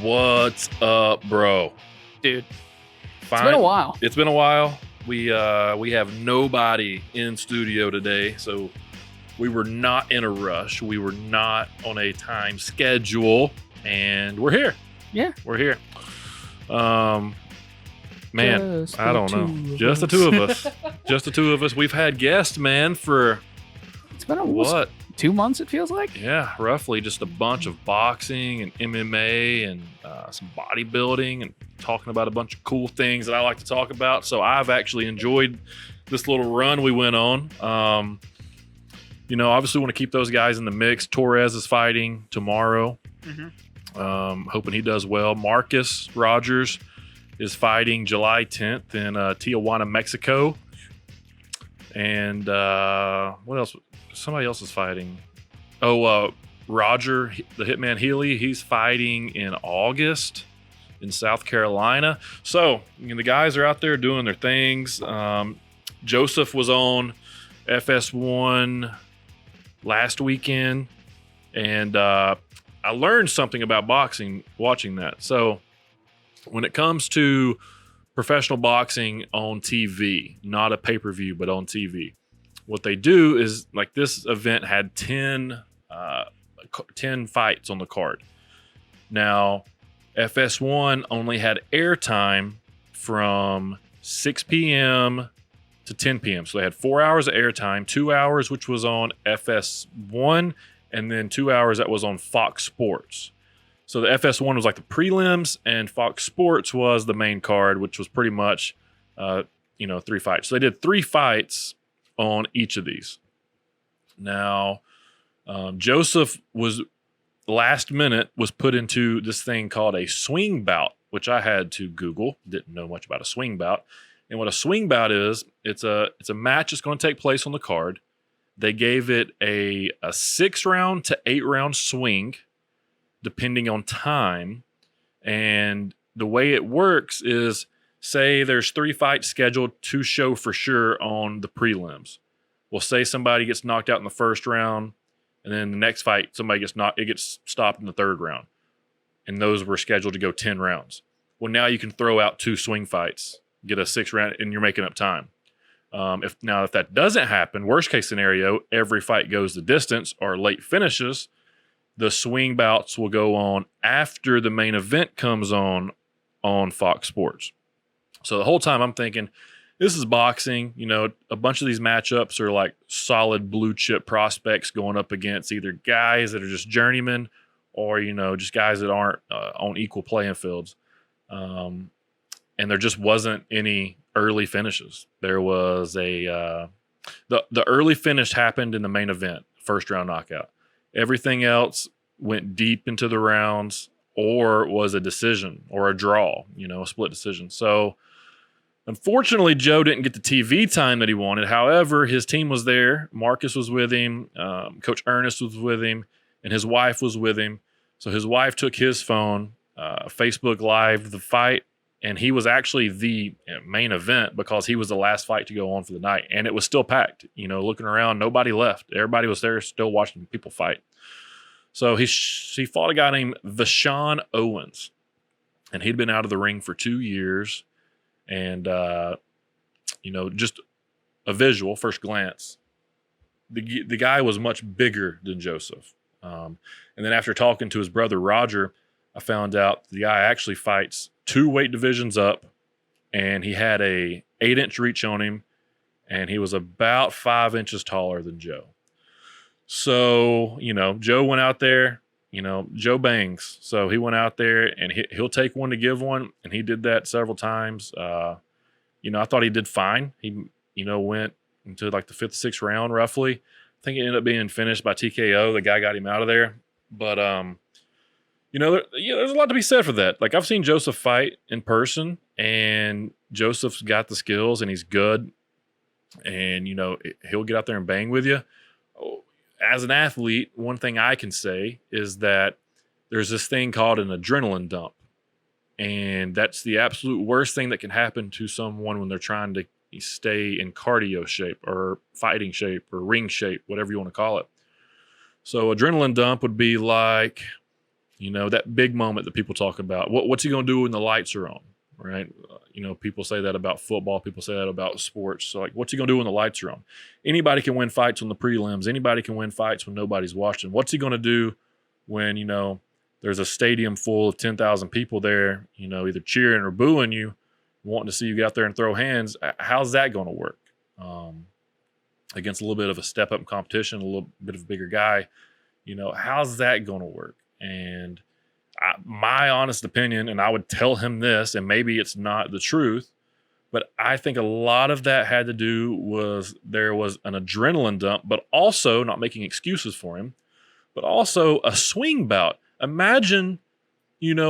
What's up, bro? Dude, Fine. it's been a while. It's been a while. We have nobody in studio today, so we were not in a rush. We were not on a time schedule, and we're here. Yeah. We're here. Man, Just I don't the know. two of Just the us. two of us. Just the two of us. We've had guests, man, for It's been almost what? 2 months, it feels like. Yeah, roughly just a bunch of boxing and MMA and some bodybuilding and talking about a bunch of cool things that I like to talk about. So I've actually enjoyed this little run we went on. Obviously want to keep those guys in the mix. Torres is fighting tomorrow. Hoping he does well. Marcus Rogers is fighting July 10th in Tijuana, Mexico. And what else? Somebody else is fighting. Roger, the Hitman Healy, he's fighting in August in South Carolina. So the guys are out there doing their things. Joseph was on FS1 last weekend, and I learned something about boxing watching that. So when it comes to professional boxing on TV, not a pay-per-view, but on TV, what they do is, like, this event had 10 fights on the card. Now, FS1 only had airtime from 6 p.m. to 10 p.m. So they had 4 hours of airtime, 2 hours which was on FS1, and then 2 hours that was on Fox Sports. So the FS1 was like the prelims, and Fox Sports was the main card, which was pretty much 3 fights. So they did 3 fights on each of these. Now, Joseph was last minute was put into this thing called a swing bout, which I had to Google. Didn't know much about a swing bout. And what a swing bout is, it's a match that's going to take place on the card. They gave it a 6-round to 8-round swing, depending on time. And the way it works is, say there's 3 fights scheduled to show for sure on the prelims. Well, say somebody gets knocked out in the first round, and then the next fight, somebody gets stopped in the 3rd round. And those were scheduled to go 10 rounds. Well, now you can throw out 2 swing fights, get a 6 round, and you're making up time. If that doesn't happen, worst case scenario, every fight goes the distance or late finishes. The swing bouts will go on after the main event comes on Fox Sports. So the whole time I'm thinking, this is boxing. A bunch of these matchups are like solid blue chip prospects going up against either guys that are just journeymen or, just guys that aren't on equal playing fields. And there just wasn't any early finishes. There was the early finish happened in the main event, first round knockout. Everything else went deep into the rounds or was a decision or a draw, a split decision. So unfortunately, Joe didn't get the TV time that he wanted. However, his team was there. Marcus was with him. Coach Ernest was with him, and his wife was with him. So his wife took his phone, Facebook Live the fight, and he was actually the main event because he was the last fight to go on for the night. And it was still packed. Looking around, nobody left. Everybody was there still watching people fight. So he fought a guy named Vashawn Owens, and he'd been out of the ring for 2 years. And, just a visual, first glance, the guy was much bigger than Joseph. And then after talking to his brother, Roger, I found out the guy actually fights 2 weight divisions up, and he had a 8-inch reach on him, and he was about 5 inches taller than Joe. So, Joe went out there, Joe bangs. So he went out there and he'll take one to give one. And he did that several times. I thought he did fine. He, went into like the 5th, 6th round roughly. I think it ended up being finished by TKO. The guy got him out of there. But, there's a lot to be said for that. Like, I've seen Joseph fight in person, and Joseph's got the skills and he's good. And, he'll get out there and bang with you. As an athlete, one thing I can say is that there's this thing called an adrenaline dump. And that's the absolute worst thing that can happen to someone when they're trying to stay in cardio shape or fighting shape or ring shape, whatever you want to call it. So adrenaline dump would be like, that big moment that people talk about. What's he going to do when the lights are on, right? People say that about football. People say that about sports. So, what's he going to do when the lights are on? Anybody can win fights on the prelims. Anybody can win fights when nobody's watching. What's he going to do when, there's a stadium full of 10,000 people there, either cheering or booing you, wanting to see you get out there and throw hands? How's that going to work? Against a little bit of a step up in competition, a little bit of a bigger guy, how's that going to work? And my honest opinion, and I would tell him this, and maybe it's not the truth, but I think a lot of that had to do was there was an adrenaline dump, but also, not making excuses for him, but also a swing bout. Imagine,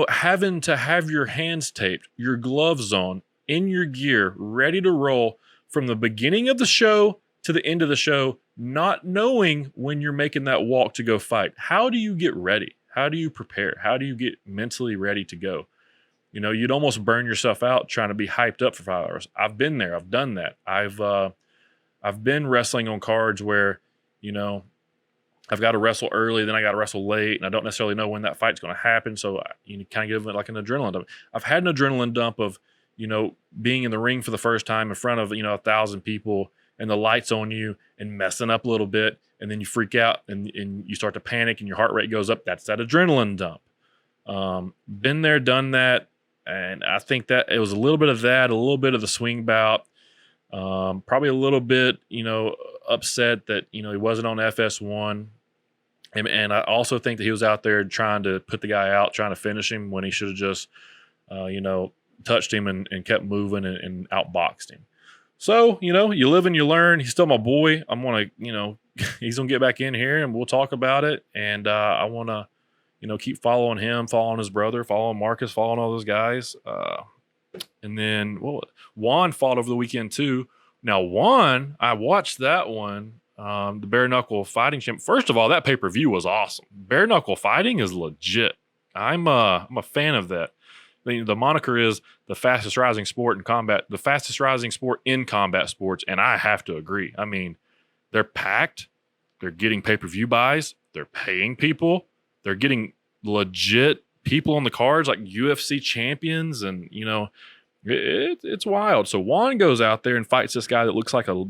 having to have your hands taped, your gloves on, in your gear, ready to roll from the beginning of the show to the end of the show, not knowing when you're making that walk to go fight. How do you get ready? How do you prepare? How do you get mentally ready to go? You'd almost burn yourself out trying to be hyped up for 5 hours. I've been there. I've done that. I've been wrestling on cards where, I've got to wrestle early, then I got to wrestle late, and I don't necessarily know when that fight's going to happen. So you kind of give it like an adrenaline dump. I've had an adrenaline dump of, being in the ring for the first time in front of, 1,000 people, and the lights on you and messing up a little bit, and then you freak out and you start to panic and your heart rate goes up. That's that adrenaline dump. Been there, done that, and I think that it was a little bit of that, a little bit of the swing bout, probably a little bit, upset that, he wasn't on FS1. And I also think that he was out there trying to put the guy out, trying to finish him when he should have just, touched him and kept moving and outboxed him. So, you live and you learn. He's still my boy. I'm going to, he's going to get back in here and we'll talk about it. And I want to, keep following him, following his brother, following Marcus, following all those guys. And then, Juan fought over the weekend too. Now, Juan, I watched that one, the bare knuckle fighting champ. First of all, that pay-per-view was awesome. Bare knuckle fighting is legit. I'm a fan of that. The moniker is the fastest rising sport in combat, the fastest rising sport in combat sports, and I have to agree. I mean, they're packed, they're getting pay-per-view buys, they're paying people, they're getting legit people on the cards like UFC champions, and it's wild. So Juan goes out there and fights this guy that looks like a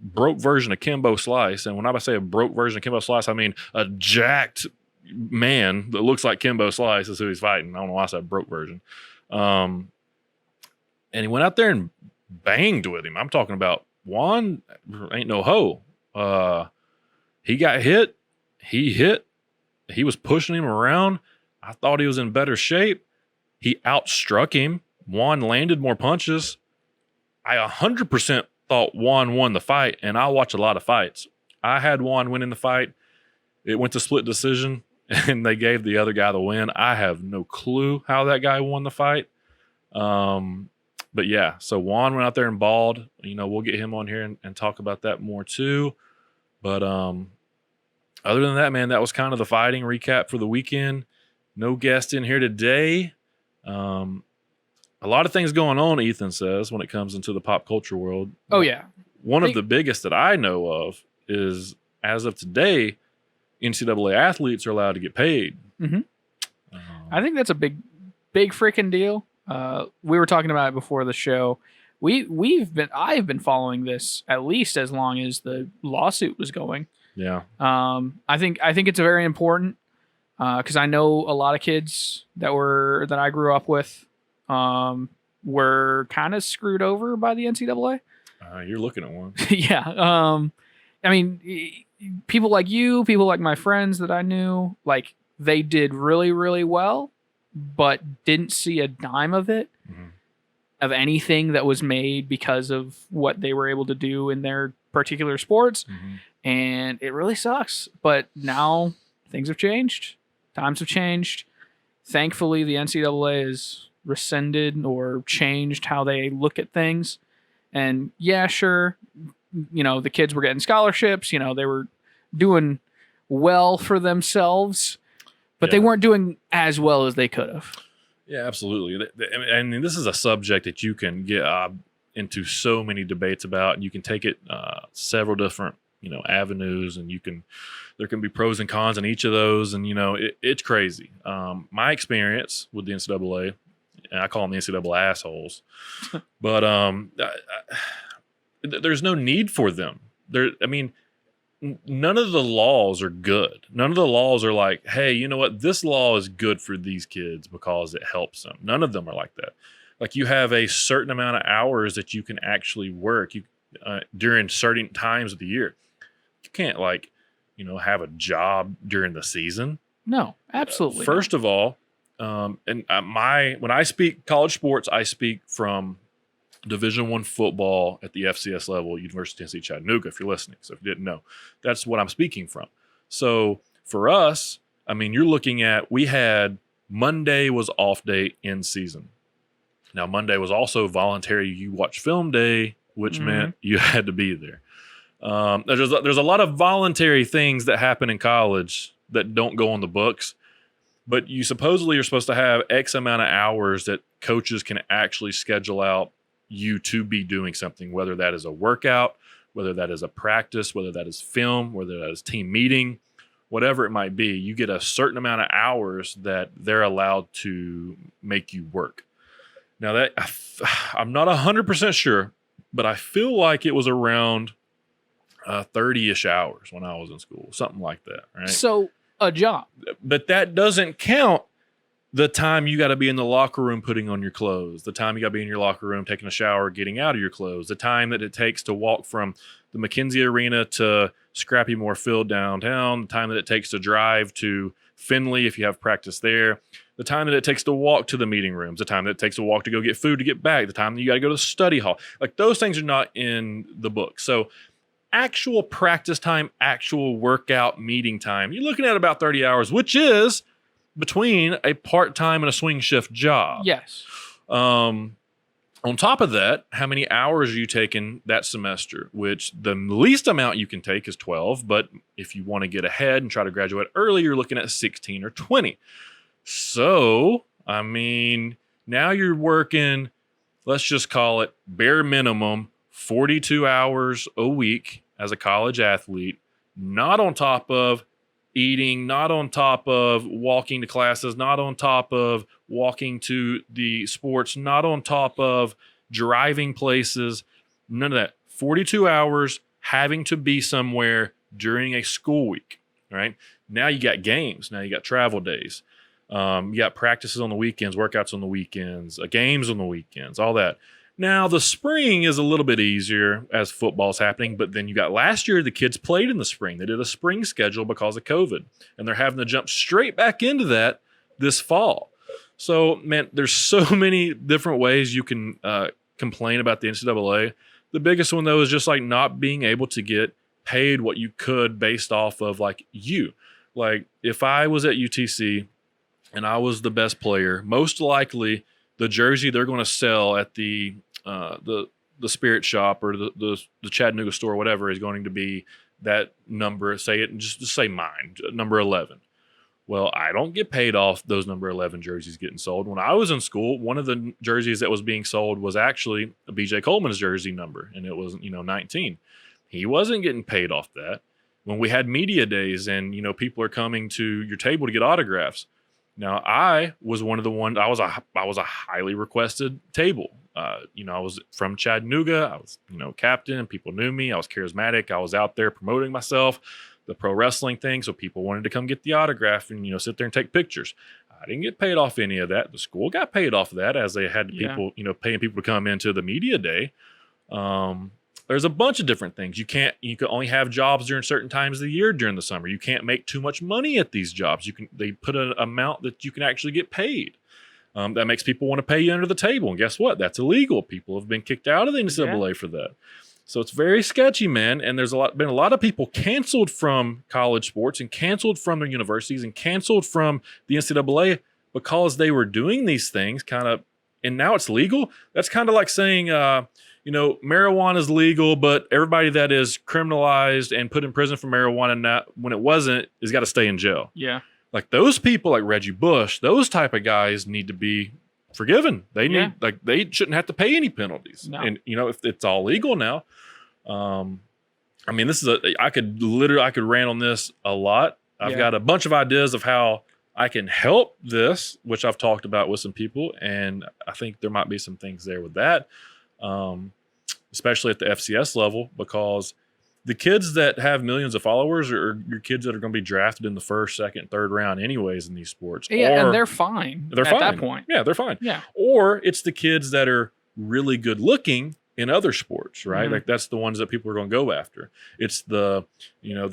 broke version of Kimbo Slice, and when I say a broke version of Kimbo Slice, I mean a jacked man that looks like Kimbo Slice is who he's fighting. I don't know why I said broke version. And he went out there and banged with him. I'm talking about Juan ain't no hoe. He got hit. He hit. He was pushing him around. I thought he was in better shape. He outstruck him. Juan landed more punches. I 100% thought Juan won the fight, and I watch a lot of fights. I had Juan winning the fight. It went to split decision, and they gave the other guy the win. I have no clue how that guy won the fight. But yeah, so Juan went out there and balled. We'll get him on here and talk about that more too. But other than that, man, that was kind of the fighting recap for the weekend. No guest in here today. A lot of things going on, Ethan says, when it comes into the pop culture world. Oh, yeah. One of the biggest that I know of is, as of today, NCAA athletes are allowed to get paid. Mm-hmm. I think that's a big freaking deal. We were talking about it before the show. I've been following this at least as long as the lawsuit was going. Yeah. I think it's very important because I know a lot of kids that I grew up with were kind of screwed over by the NCAA. You're looking at one. Yeah. I mean, people like you, people like my friends that I knew, like they did really, really well, but didn't see a dime of it, of anything that was made because of what they were able to do in their particular sports. And it really sucks. But now things have changed. Times have changed. Thankfully, the NCAA has rescinded or changed how they look at things. And yeah, sure, the kids were getting scholarships. They were doing well for themselves, but they weren't doing as well as they could have. Yeah, absolutely. I mean, this is a subject that you can get into so many debates about, and you can take it several different, avenues, and there can be pros and cons in each of those, and it's crazy. My experience with the NCAA, and I call them the NCAA assholes, but there's no need for them. None of the laws are good. None of the laws are like, hey, you know what? This law is good for these kids because it helps them. None of them are like that. Like, you have a certain amount of hours that you can actually work during certain times of the year. You can't have a job during the season. No, absolutely. First of all, when I speak college sports, I speak from Division I football at the FCS level, University of Tennessee Chattanooga, if you're listening. So if you didn't know, that's what I'm speaking from. So for us, you're looking at, we had Monday was off day in season. Now, Monday was also voluntary. You watch film day, which meant you had to be there. There's a lot of voluntary things that happen in college that don't go on the books, but you supposedly are supposed to have X amount of hours that coaches can actually schedule out you to be doing something, whether that is a workout, whether that is a practice, whether that is film, whether that is team meeting, whatever it might be. You get a certain amount of hours that they're allowed to make you work. Now, that I'm not 100% sure, but I feel like it was around 30-ish hours when I was in school, something like that, right? So a job. But that doesn't count the time you got to be in the locker room putting on your clothes, the time you got to be in your locker room taking a shower, getting out of your clothes, the time that it takes to walk from the McKenzie Arena to Scrappy Moore Field downtown, the time that it takes to drive to Findlay if you have practice there, the time that it takes to walk to the meeting rooms, the time that it takes to walk to go get food to get back, the time that you got to go to the study hall. Like, those things are not in the book. So actual practice time, actual workout meeting time, you're looking at about 30 hours, which is between a part-time and a swing shift job. Yes. On top of that, how many hours are you taking that semester? Which the least amount you can take is 12, but if you want to get ahead and try to graduate early, you're looking at 16 or 20. So, now you're working, let's just call it bare minimum, 42 hours a week as a college athlete, not on top of eating, not on top of walking to classes, not on top of walking to the sports, not on top of driving places, none of that. 42 hours having to be somewhere during a school week, right? Now you got games. Now you got travel days. You got practices on the weekends, workouts on the weekends, games on the weekends, all that. Now, the spring is a little bit easier as football's happening, but then you got last year, the kids played in the spring. They did a spring schedule because of COVID, and they're having to jump straight back into that this fall. So, man, there's so many different ways you can complain about the NCAA. The biggest one, though, is just like not being able to get paid what you could based off of you. Like, if I was at UTC and I was the best player, most likely the jersey they're going to sell at the Spirit Shop or the Chattanooga store, or whatever, is going to be that number. Say it, just say mine, number 11. Well, I don't get paid off those number 11 jerseys getting sold. When I was in school, one of the jerseys that was being sold was actually a BJ Coleman's jersey number, and it was 19. He wasn't getting paid off that. When we had media days and people are coming to your table to get autographs. Now, I was one of the ones. I was a highly requested table. I was from Chattanooga. I was captain, and people knew me. I was charismatic. I was out there promoting myself, the pro wrestling thing. So people wanted to come get the autograph and sit there and take pictures. I didn't get paid off any of that. The school got paid off of that, as they had people paying people to come into the media day. There's a bunch of different things. You can only have jobs during certain times of the year during the summer. You can't make too much money at these jobs. They put an amount that you can actually get paid. That makes people want to pay you under the table. And guess what? That's illegal. People have been kicked out of the NCAA for that. So it's very sketchy, man. And there's been a lot of people canceled from college sports and canceled from their universities and canceled from the NCAA because they were doing these things and now it's legal. That's kind of like saying, marijuana is legal, but everybody that is criminalized and put in prison for marijuana when it wasn't is got to stay in jail. Yeah. Like those people, like Reggie Bush, those type of guys need to be forgiven. They need they shouldn't have to pay any penalties. No. And if it's all legal now, I mean, I could rant on this a lot. I've got a bunch of ideas of how I can help this, which I've talked about with some people. And I think there might be some things there with that, especially at the FCS level, because the kids that have millions of followers are your kids that are going to be drafted in the first, second, third round anyways in these sports. Yeah, and they're fine at that point. Yeah, they're fine. Yeah. Or it's the kids that are really good looking in other sports, right? Like that's the ones that people are going to go after. It's the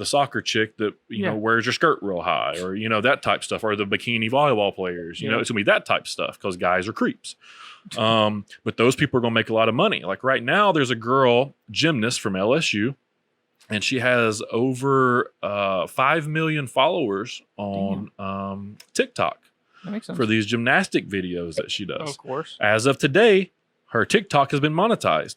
soccer chick that, wears your skirt real high, or, that type stuff, or the bikini volleyball players, it's going to be that type stuff because guys are creeps. But those people are going to make a lot of money. Like right now, there's a girl gymnast from LSU, and she has over 5 million followers on TikTok. That makes sense. For these gymnastic videos that she does. Of course. As of today, her TikTok has been monetized.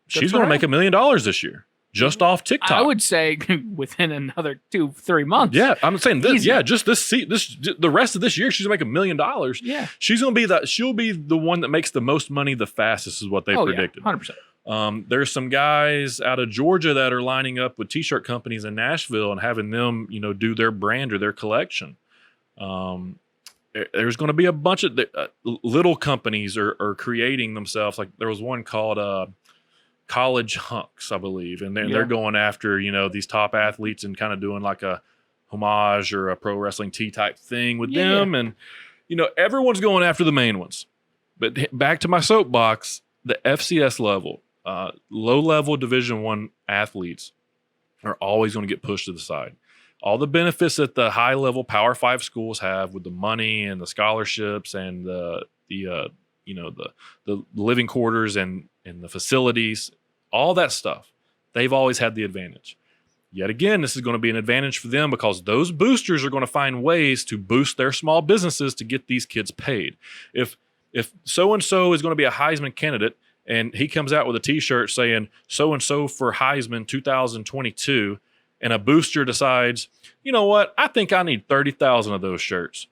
She's going to make $1 million this year just off TikTok. I would say within another 2-3 months. Yeah, I'm saying this. Easy. Yeah, just the rest of this year, she's going to make $1 million. Yeah, she's going to be she'll be the one that makes the most money the fastest, is what they predicted. 100%. There's some guys out of Georgia that are lining up with t-shirt companies in Nashville and having them, do their brand or their collection. There's going to be a bunch of little companies are creating themselves. Like there was one called College Hunks, I believe. And they're going after, these top athletes and kind of doing like a homage or a pro wrestling tee type thing with them. And, everyone's going after the main ones. But back to my soapbox, the FCS level, low level Division I athletes are always going to get pushed to the side. All the benefits that the high level Power 5 schools have with the money and the scholarships and the living quarters and the facilities, all that stuff, they've always had the advantage. Yet again, this is going to be an advantage for them because those boosters are going to find ways to boost their small businesses to get these kids paid. If so-and-so is going to be a Heisman candidate and he comes out with a t-shirt saying so-and-so for Heisman 2022, and a booster decides, you know what, I think I need 30,000 of those shirts,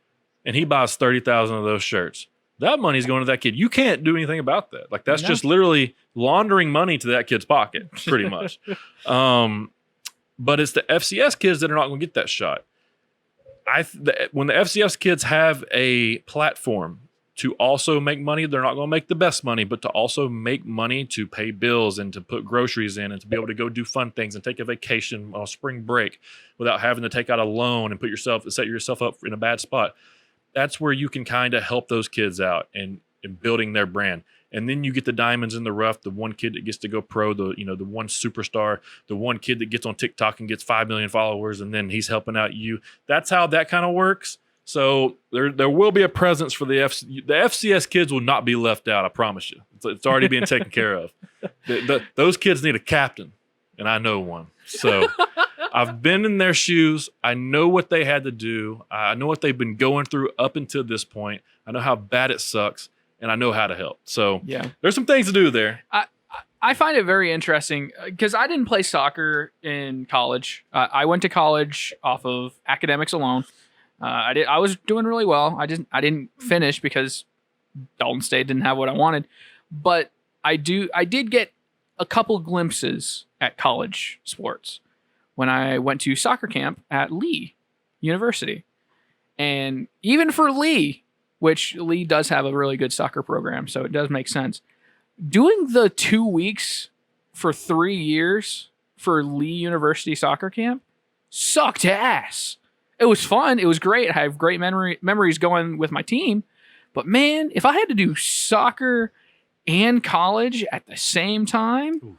and he buys 30,000 of those shirts, that money's going to that kid. You can't do anything about that. Like that's just literally laundering money to that kid's pocket, pretty much. But it's the FCS kids that are not going to get that shot. When the FCS kids have a platform to also make money, they're not going to make the best money, but to also make money to pay bills and to put groceries in and to be able to go do fun things and take a vacation on spring break without having to take out a loan and set yourself up in a bad spot. That's where you can kind of help those kids out and building their brand. And then you get the diamonds in the rough, the one kid that gets to go pro, the one superstar, the one kid that gets on TikTok and gets 5 million followers, and then he's helping out you. That's how that kind of works. So there will be a presence for the FCS kids will not be left out. I promise you. It's already being taken care of. Those kids need a captain, and I know one. So I've been in their shoes. I know what they had to do. I know what they've been going through up until this point. I know how bad it sucks, and I know how to help. So there's some things to do there. I find it very interesting because I didn't play soccer in college. I went to college off of academics alone. I was doing really well. I didn't finish because Dalton State didn't have what I wanted, but I did get a couple glimpses at college sports when I went to soccer camp at Lee University. And even for Lee, which Lee does have a really good soccer program, so it does make sense. Doing the 2 weeks for 3 years for Lee University soccer camp sucked ass. It was fun. It was great. I have great memories going with my team. But man, if I had to do soccer and college at the same time,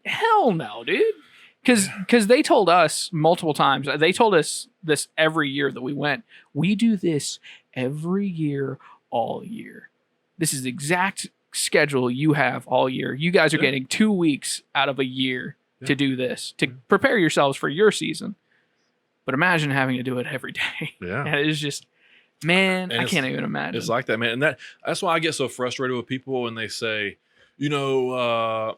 hell no, dude. Because they told us multiple times, they told us this every year that we went, we do this every year, all year. This is the exact schedule you have all year. You guys are getting 2 weeks out of a year to do this, to prepare yourselves for your season. But imagine having to do it every day. Yeah. And it's just, man, I can't even imagine. It's like that, man. And that's why I get so frustrated with people when they say, I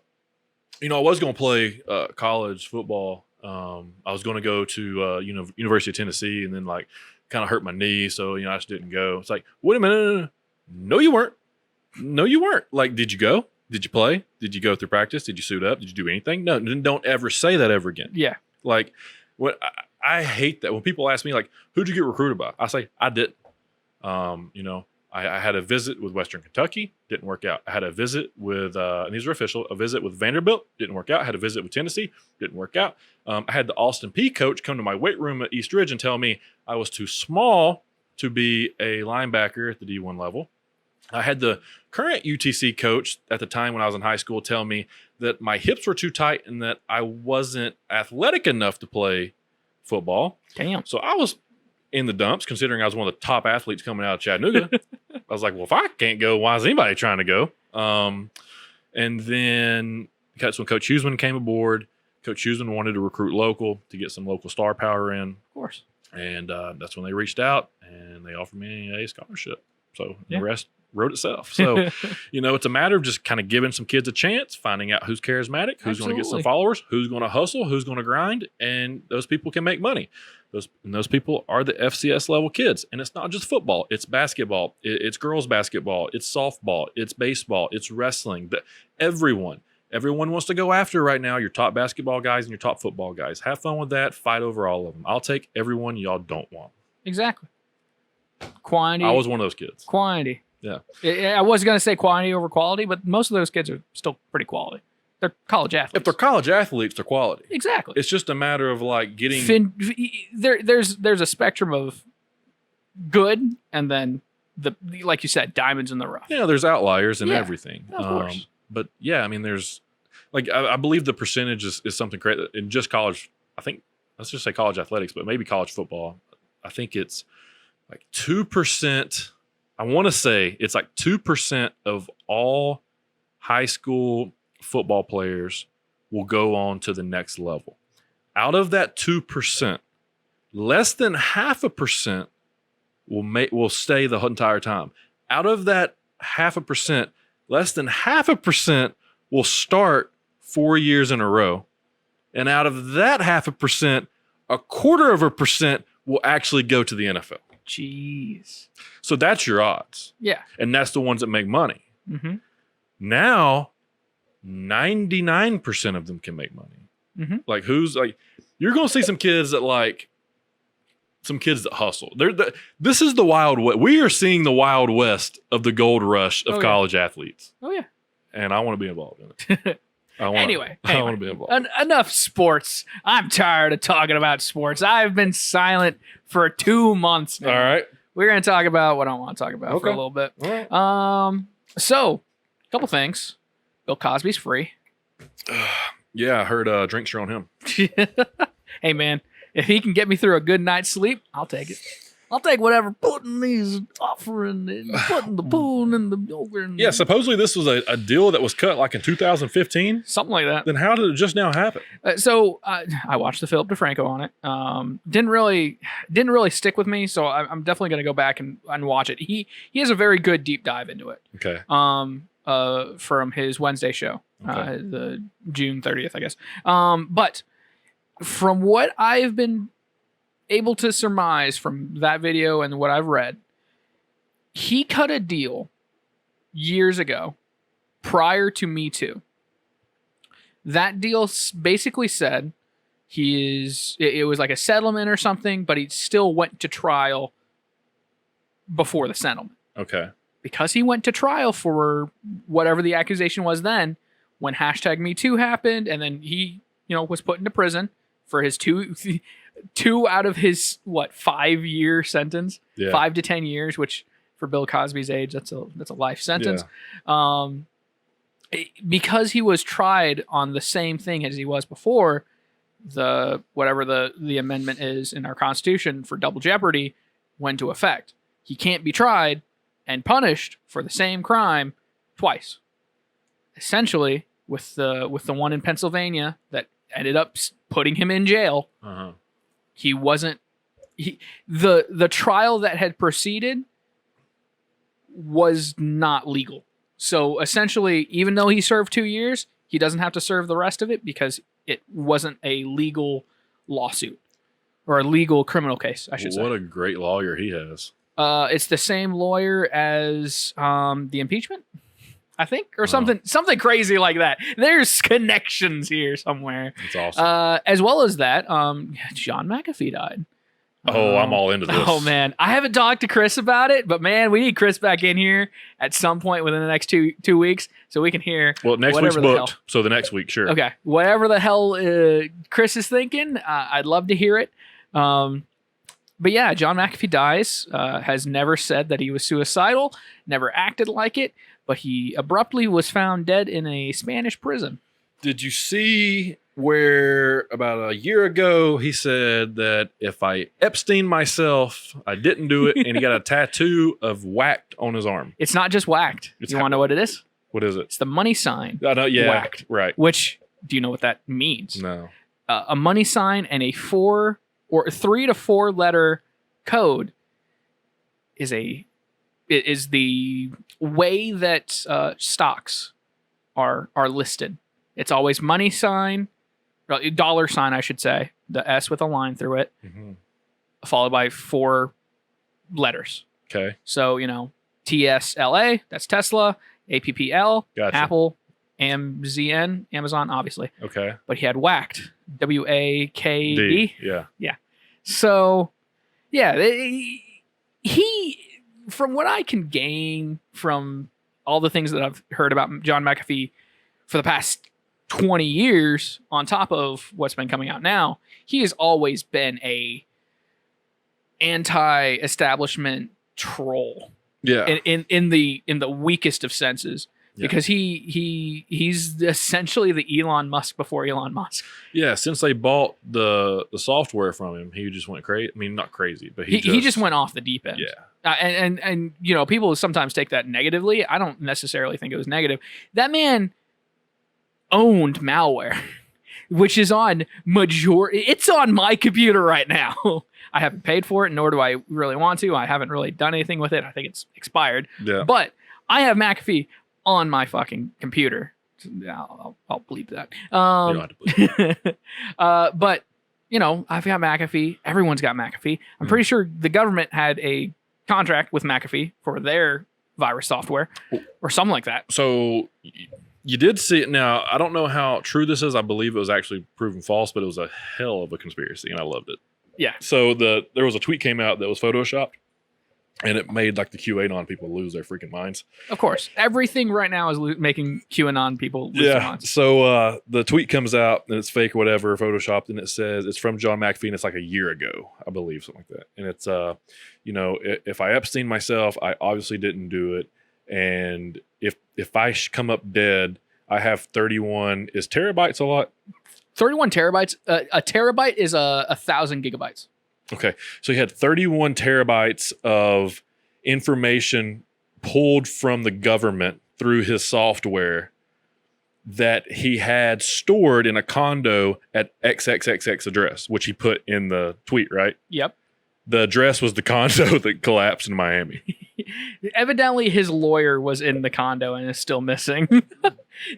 was going to play college football. I was going to go to University of Tennessee and then like kind of hurt my knee. So, I just didn't go. It's like, wait a minute. No, you weren't. Like, did you go? Did you play? Did you go through practice? Did you suit up? Did you do anything? No, don't ever say that ever again. Yeah. Like, what I hate that when people ask me, like, who'd you get recruited by? I say, I didn't. I had a visit with Western Kentucky, didn't work out. I had a visit with, and these are official, a visit with Vanderbilt, didn't work out. I had a visit with Tennessee, didn't work out. I had the Austin Peay coach come to my weight room at East Ridge and tell me I was too small to be a linebacker at the D1 level. I had the current UTC coach at the time when I was in high school tell me that my hips were too tight and that I wasn't athletic enough to play football. Damn. So I was in the dumps, considering I was one of the top athletes coming out of Chattanooga. I was like, well, if I can't go, why is anybody trying to go? And then when Coach Huseman came aboard, Coach Huseman wanted to recruit local to get some local star power in. Of course. And that's when they reached out and they offered me a scholarship. So the rest wrote itself. So, it's a matter of just kind of giving some kids a chance, finding out who's charismatic, who's going to get some followers, who's going to hustle, who's going to grind, and those people can make money. Those people are the FCS level kids. And it's not just football. It's basketball. It's girls basketball. It's softball. It's baseball. It's wrestling. Everyone wants to go after right now your top basketball guys and your top football guys. Have fun with that. Fight over all of them. I'll take everyone y'all don't want. Exactly. Quantity. I was one of those kids. Quantity. Yeah. I was going to say quantity over quality, but most of those kids are still pretty quality. They're college athletes. If they're college athletes, they're quality. Exactly. It's just a matter of like getting. There's a spectrum of good, and then like you said, diamonds in the rough. Yeah, there's outliers in everything. Of course. But yeah, I mean, there's like I believe the percentage is something great in just college. I think let's just say college athletics, but maybe college football. I think it's like 2%. I want to say it's like 2% of all high school football players will go on to the next level. Out of that 2%, less than 0.5% will stay the entire time. Out of that 0.5%, less than 0.5% will start 4 years in a row. And out of that 0.5%, 0.25% will actually go to the NFL. Jeez. So that's your odds. Yeah. And that's the ones that make money. Mm-hmm. Now, 99% of them can make money. Mm-hmm. Like you're going to see some kids that hustle. This is the Wild West. We are seeing the Wild West of the gold rush of college athletes. Oh, yeah. And I want to be involved in it. Anyway, I want to be involved. Enough sports. I'm tired of talking about sports. I've been silent for 2 months now. All right. We're going to talk about what I want to talk about for a little bit. All right. So, a couple things. Bill Cosby's free. Yeah, I heard drinks are on him. Hey, man, if he can get me through a good night's sleep, I'll take it. I'll take whatever putting these offering and putting the pool in the yogurt. Yeah, supposedly this was a deal that was cut like in 2015. Something like that. Then how did it just now happen? I watched the Philip DeFranco on it. Didn't really stick with me, so I'm definitely going to go back and watch it. He has a very good deep dive into it. Okay. From his Wednesday show, the June 30th, I guess. But from what I've been able to surmise from that video and what I've read, he cut a deal years ago prior to Me Too. That deal basically said it was like a settlement or something, but he still went to trial before the settlement. Okay. Because he went to trial for whatever the accusation was then, when #MeToo happened, and then he, was put into prison for his two out of his 5-year sentence, 5 to 10 years, which for Bill Cosby's age, that's a life sentence. Yeah. Because he was tried on the same thing as he was before, whatever the amendment is in our Constitution for double jeopardy went into effect. He can't be tried and punished for the same crime twice. Essentially, with the one in Pennsylvania that ended up putting him in jail, he wasn't. The trial that had proceeded was not legal. So essentially, even though he served 2 years, he doesn't have to serve the rest of it because it wasn't a legal lawsuit or a legal criminal case, I should say. What a great lawyer he has. It's the same lawyer as the impeachment. I think, or something crazy like that. There's connections here somewhere. That's awesome. As well as that, John McAfee died. Oh, I'm all into this. Oh man, I haven't talked to Chris about it, but man, we need Chris back in here at some point within the next two weeks so we can hear. Well, next week's booked, so the next week, sure. Okay, whatever the hell Chris is thinking, I'd love to hear it. But yeah, John McAfee dies. Has never said that he was suicidal, never acted like it, but he abruptly was found dead in a Spanish prison. Did you see where about a year ago he said that if I Epstein myself, I didn't do it, and he got a tattoo of whacked on his arm? It's not just whacked. You want to know what it is? What is it? It's the money sign. I know, yeah, whacked. Right. Which, do you know what that means? No. A money sign and a 3 to 4 letter code is the way that stocks are listed. It's always money sign, dollar sign, I should say, the S with a line through it, followed by 4 letters. Okay. So, TSLA, that's Tesla, APPL, gotcha. Apple, AMZN, Amazon, obviously. Okay. But he had whacked, WAKD. Yeah. Yeah. So, yeah, he, from what I can gain from all the things that I've heard about John McAfee for the past 20 years, on top of what's been coming out now, he has always been a anti-establishment troll. Yeah. In the weakest of senses. Because he's essentially the Elon Musk before Elon Musk. Yeah, since they bought the software from him, he just went crazy. I mean, not crazy, but he just went off the deep end. Yeah. And people sometimes take that negatively. I don't necessarily think it was negative. That man owned malware, which is on it's on my computer right now. I haven't paid for it, nor do I really want to. I haven't really done anything with it. I think it's expired. Yeah. But I have McAfee on my fucking computer. I'll bleep that. You don't have to bleep it. But I've got McAfee. Everyone's got McAfee. I'm pretty sure the government had a contract with McAfee for their virus software or something like that. So you did see it. Now, I don't know how true this is. I believe it was actually proven false, but it was a hell of a conspiracy, and I loved it. Yeah. So there was a tweet came out that was photoshopped, and it made like the QAnon people lose their freaking minds. Of course. Everything right now is making QAnon people lose their minds. So the tweet comes out, and it's fake or whatever, photoshopped, and it says it's from John McAfee, and it's like a year ago, I believe, something like that. And it's, if I Epstein myself, I obviously didn't do it. And if I come up dead, I have 31. Is terabytes a lot? 31 terabytes. A terabyte is 1,000 gigabytes. Okay. So he had 31 terabytes of information pulled from the government through his software that he had stored in a condo at XXXX address, which he put in the tweet, right? Yep. The address was the condo that collapsed in Miami. Evidently, his lawyer was in the condo and is still missing.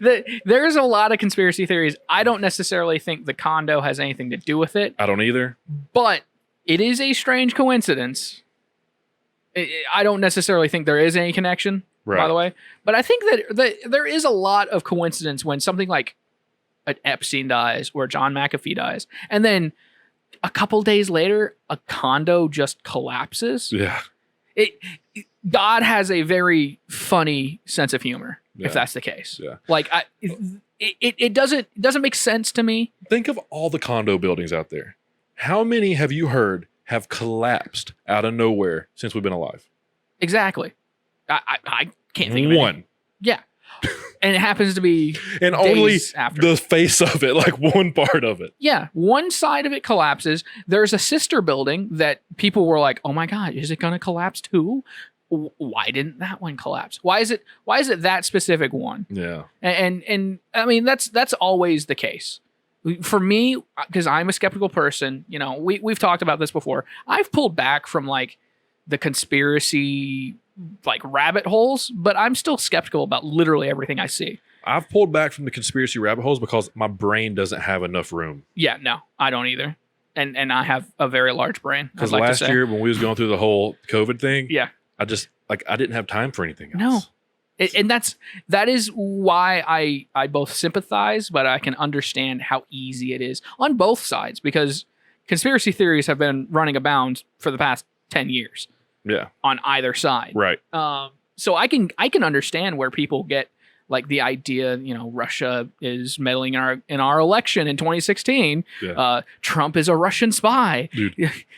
There's a lot of conspiracy theories. I don't necessarily think the condo has anything to do with it. I don't either. But it is a strange coincidence. I don't necessarily think there is any connection, by the way. But I think that there is a lot of coincidence when something like an Epstein dies or John McAfee dies. And then a couple days later, a condo just collapses. Yeah. God has a very funny sense of humor, if that's the case. Yeah. Like, it doesn't make sense to me. Think of all the condo buildings out there. How many have you heard have collapsed out of nowhere since we've been alive? Exactly. I can't think of any. One. Yeah. And it happens to be and only after. The face of it, like one part of it. Yeah. One side of it collapses. There's a sister building that people were like, oh my God, is it going to collapse too? Why didn't that one collapse? Why is it that specific one? Yeah. And I mean, that's always the case. For me, because I'm a skeptical person, we've talked about this before. I've pulled back from like the conspiracy like rabbit holes, but I'm still skeptical about literally everything I see. I've pulled back from the conspiracy rabbit holes because my brain doesn't have enough room. Yeah, no, I don't either. And I have a very large brain. Because last year when we was going through the whole COVID thing, yeah, I didn't have time for anything else. No. And that is why I both sympathize, but I can understand how easy it is on both sides, because conspiracy theories have been running abound for the past 10 years. Yeah. On either side. Right. So I can understand where people get like the idea, Russia is meddling in our election in 2016. Yeah. Trump is a Russian spy. Dude,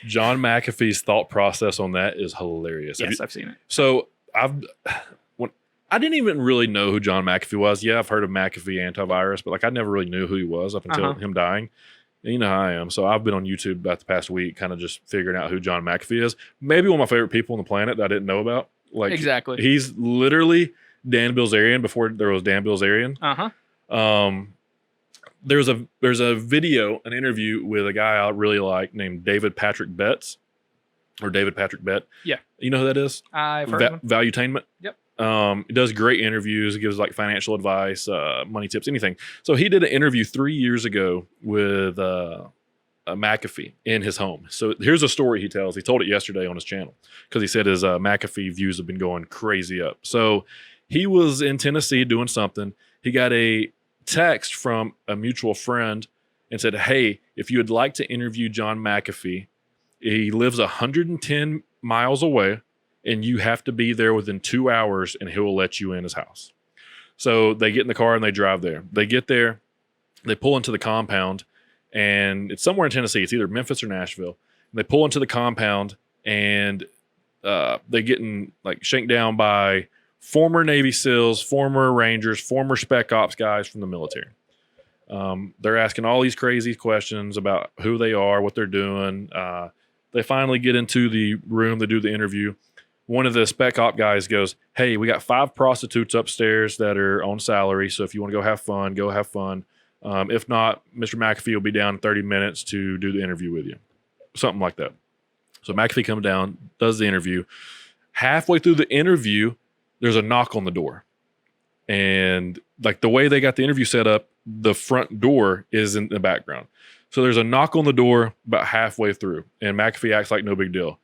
John McAfee's thought process on that is hilarious. Yes, I've seen it. So I didn't even really know who John McAfee was. Yeah, I've heard of McAfee antivirus, but like I never really knew who he was up until him dying. And you know how I am. So I've been on YouTube about the past week, kind of just figuring out who John McAfee is. Maybe one of my favorite people on the planet that I didn't know about. Like exactly. He's literally Dan Bilzerian before there was Dan Bilzerian. There's a video, an interview with a guy I really like named David Patrick Betts. Or David Patrick Bett. Yeah. You know who that is? I've heard of him. Valuetainment. Yep. He does great interviews. He gives like financial advice, money tips, anything. So he did an interview 3 years ago with McAfee in his home. So here's a story he tells. He told it yesterday on his channel because he said his McAfee views have been going crazy up. So he was in Tennessee doing something. He got a text from a mutual friend and said, "Hey, if you would like to interview John McAfee, he lives 110 miles away. And you have to be there within 2 hours and he will let you in his house." So they get in the car and they drive there. They get there, they pull into the compound, and it's somewhere in Tennessee. It's either Memphis or Nashville. And they pull into the compound and they getting like shanked down by former Navy SEALs, former Rangers, former Spec Ops guys from the military. They're asking all these crazy questions about who they are, what they're doing. They finally get into the room to do the interview. One of the Spec Op guys goes, "Hey, we got 5 prostitutes upstairs that are on salary. So if you want to go have fun, go have fun. If not, Mr. McAfee will be down in 30 minutes to do the interview with you." Something like that. So McAfee comes down, does the interview. Halfway through the interview, there's a knock on the door. And like the way they got the interview set up, the front door is in the background. So there's a knock on the door about halfway through. And McAfee acts like no big deal.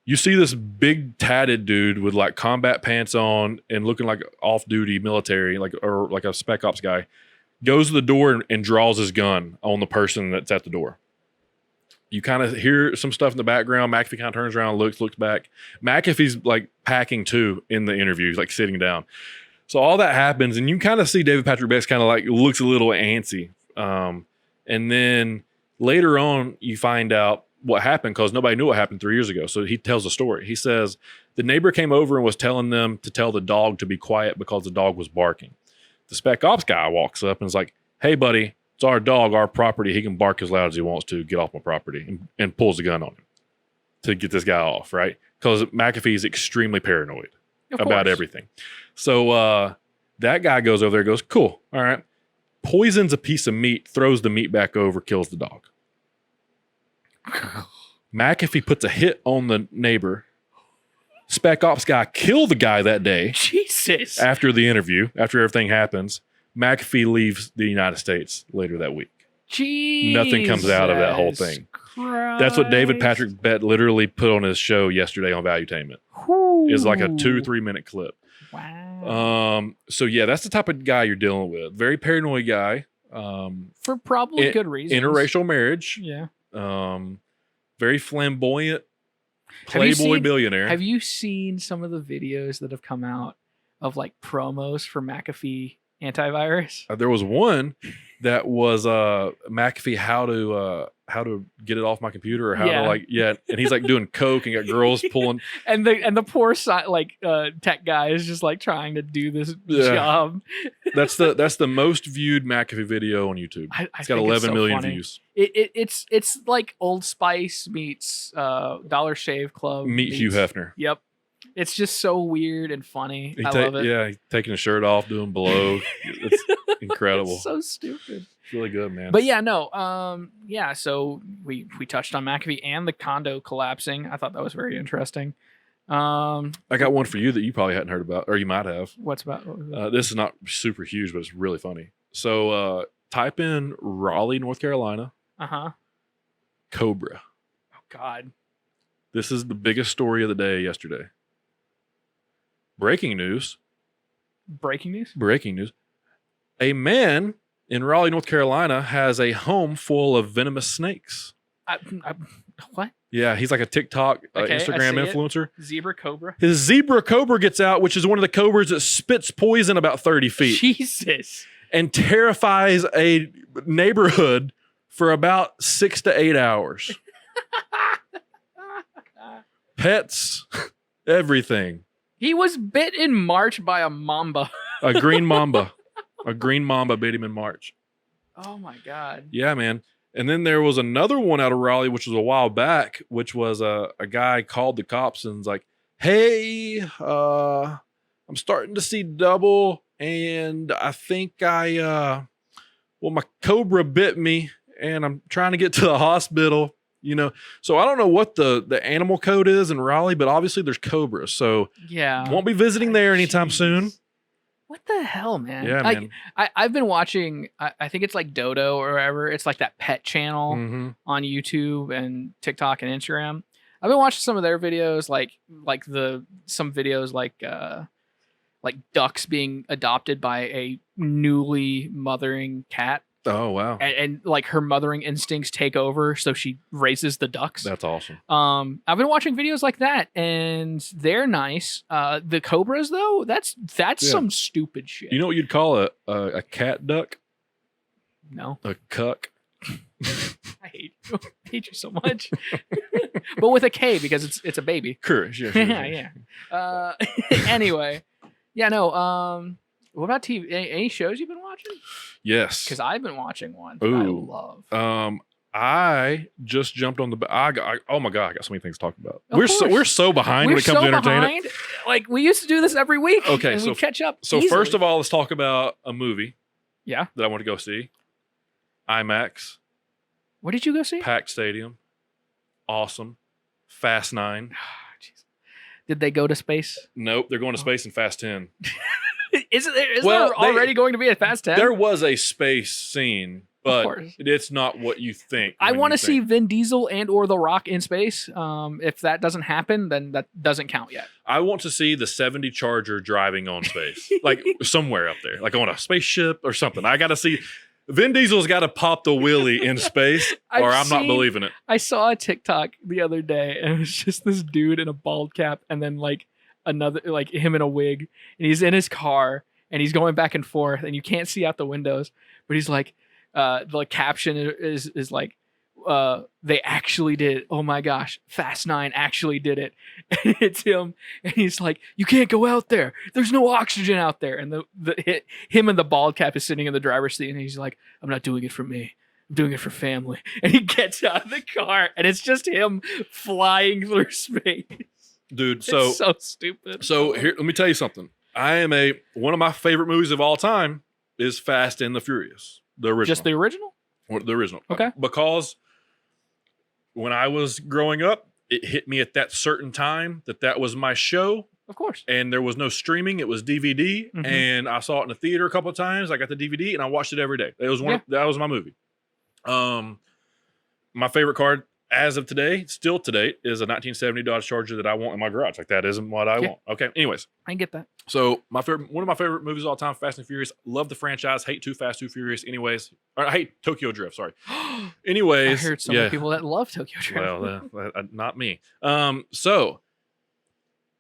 You see this big tatted dude with like combat pants on and looking like off-duty military, or like a Spec Ops guy, goes to the door and draws his gun on the person that's at the door. You kind of hear some stuff in the background. McAfee kind of turns around, looks back. McAfee's like packing too in the interview, he's like sitting down. So all that happens, and you kind of see David Patrick Betts kind of like looks a little antsy. And then later on, you find out what happened because nobody knew what happened 3 years ago. So he tells a story. He says the neighbor came over and was telling them to tell the dog to be quiet because the dog was barking. The Spec Ops guy walks up and is like, "Hey, buddy, it's our dog, our property. He can bark as loud as he wants to. Get off my property," and pulls the gun on him to get this guy off, right? Because McAfee is extremely paranoid about everything. So that guy goes over there, goes, "Cool, all right." Poisons a piece of meat, throws the meat back over, kills the dog. McAfee puts a hit on the neighbor. Spec Ops guy killed the guy that day. Jesus. After the interview, after everything happens, McAfee leaves the United States later that week. Jesus. Nothing comes out of that whole thing. Christ. That's what David Patrick Bett literally put on his show yesterday on Valuetainment. It's like a 2-3 minute clip. Wow. So yeah, that's the type of guy you're dealing with. Very paranoid guy. For probably good reasons. Interracial marriage. Yeah. Very flamboyant playboy billionaire. Have you seen some of the videos that have come out of like promos for McAfee antivirus? There was one that was McAfee how to get it off my computer, or how to and he's like doing coke and got girls pulling and the poor tech guy is just like trying to do this job. That's the most viewed McAfee video on YouTube. It's got 11 million views. It's like Old Spice meets Dollar Shave Club meets Hugh Hefner. Yep. It's just so weird and funny. I love it. Yeah, he's taking his shirt off, doing blow. It's incredible. It's so stupid. It's really good, man. But yeah, no. So we touched on McAfee and the condo collapsing. I thought that was very interesting. I got one for you that you probably hadn't heard about, or you might have. What was it? This is not super huge, but it's really funny. So type in Raleigh, North Carolina. Cobra. Oh, God. This is the biggest story of the day yesterday. Breaking news. Breaking news. Breaking news. A man in Raleigh, North Carolina has a home full of venomous snakes. What? Yeah, he's like a TikTok, Instagram influencer. Zebra cobra. His zebra cobra gets out, which is one of the cobras that spits poison about 30 feet. Jesus. And terrifies a neighborhood for about 6 to 8 hours. Pets, everything. He was bit in March by a mamba. A green mamba. A green mamba bit him in March. Oh my God. Yeah, man. And then there was another one out of Raleigh, which was a while back, which was a guy called the cops and was like, hey, I'm starting to see double. And I think my cobra bit me and I'm trying to get to the hospital, So I don't know what the animal code is in Raleigh, but obviously there's cobras. So yeah, won't be visiting there anytime soon. What the hell, man? Yeah, man. I've been watching, I think it's like Dodo or whatever. It's like that pet channel on YouTube and TikTok and Instagram. I've been watching some of their videos, some videos like ducks being adopted by a newly mothering cat. Oh, wow. And like her mothering instincts take over, so she raises the ducks. That's awesome. I've been watching videos like that, and they're nice. The cobras, though, that's some stupid shit. You know what you'd call a cat duck? No. A cuck. I hate you so much. But with a K, because it's a baby. Courage. Yeah. Anyway. Yeah, no. What about TV? Any shows you've been watching? Yes. Because I've been watching one that I love. I just jumped on oh my God, I got so many things to talk about. We're so behind when it comes to entertainment. Like, we used to do this every week. Okay, and we'd catch up. So easily. First of all, let's talk about a movie. Yeah. That I want to go see. IMAX. What did you go see? Packed stadium. Awesome. Fast 9. Did they go to space? Nope, they're going to space in Fast 10. Is there already going to be a Fast 10? There was a space scene, but it's not what you think. I want to see Vin Diesel and or The Rock in space. If that doesn't happen, then that doesn't count yet. I want to see the 70 Charger driving on space, like somewhere up there, like on a spaceship or something. I got to see. Vin Diesel's got to pop the wheelie in space, or I'm not believing it. I saw a TikTok the other day, and it was just this dude in a bald cap, and then like another, like him in a wig, and he's in his car, and he's going back and forth, and you can't see out the windows, but he's like, the caption is like, they actually did it. Oh my gosh, Fast 9 actually did it. And it's him, and he's like, you can't go out there. There's no oxygen out there. And him and the bald cap is sitting in the driver's seat, and he's like, I'm not doing it for me. I'm doing it for family. And he gets out of the car, and it's just him flying through space. Dude, it's so stupid. So here, let me tell you something. One of my favorite movies of all time is Fast and the Furious, the original. Just the original? The original. Okay. Because when I was growing up, it hit me at that certain time that was my show. Of course. And there was no streaming. It was DVD. Mm-hmm. And I saw it in the theater a couple of times. I got the DVD and I watched it every day. That was my movie. My favorite car as of today, still to date, is a 1970 Dodge Charger that I want in my garage. Like, that isn't what I want. Okay. Anyways. I get that. So one of my favorite movies of all time, Fast and Furious. Love the franchise. Hate Too Fast, Too Furious. Anyways, I hate Tokyo Drift. Sorry. Anyways, I heard so many people that love Tokyo Drift. Well, not me. So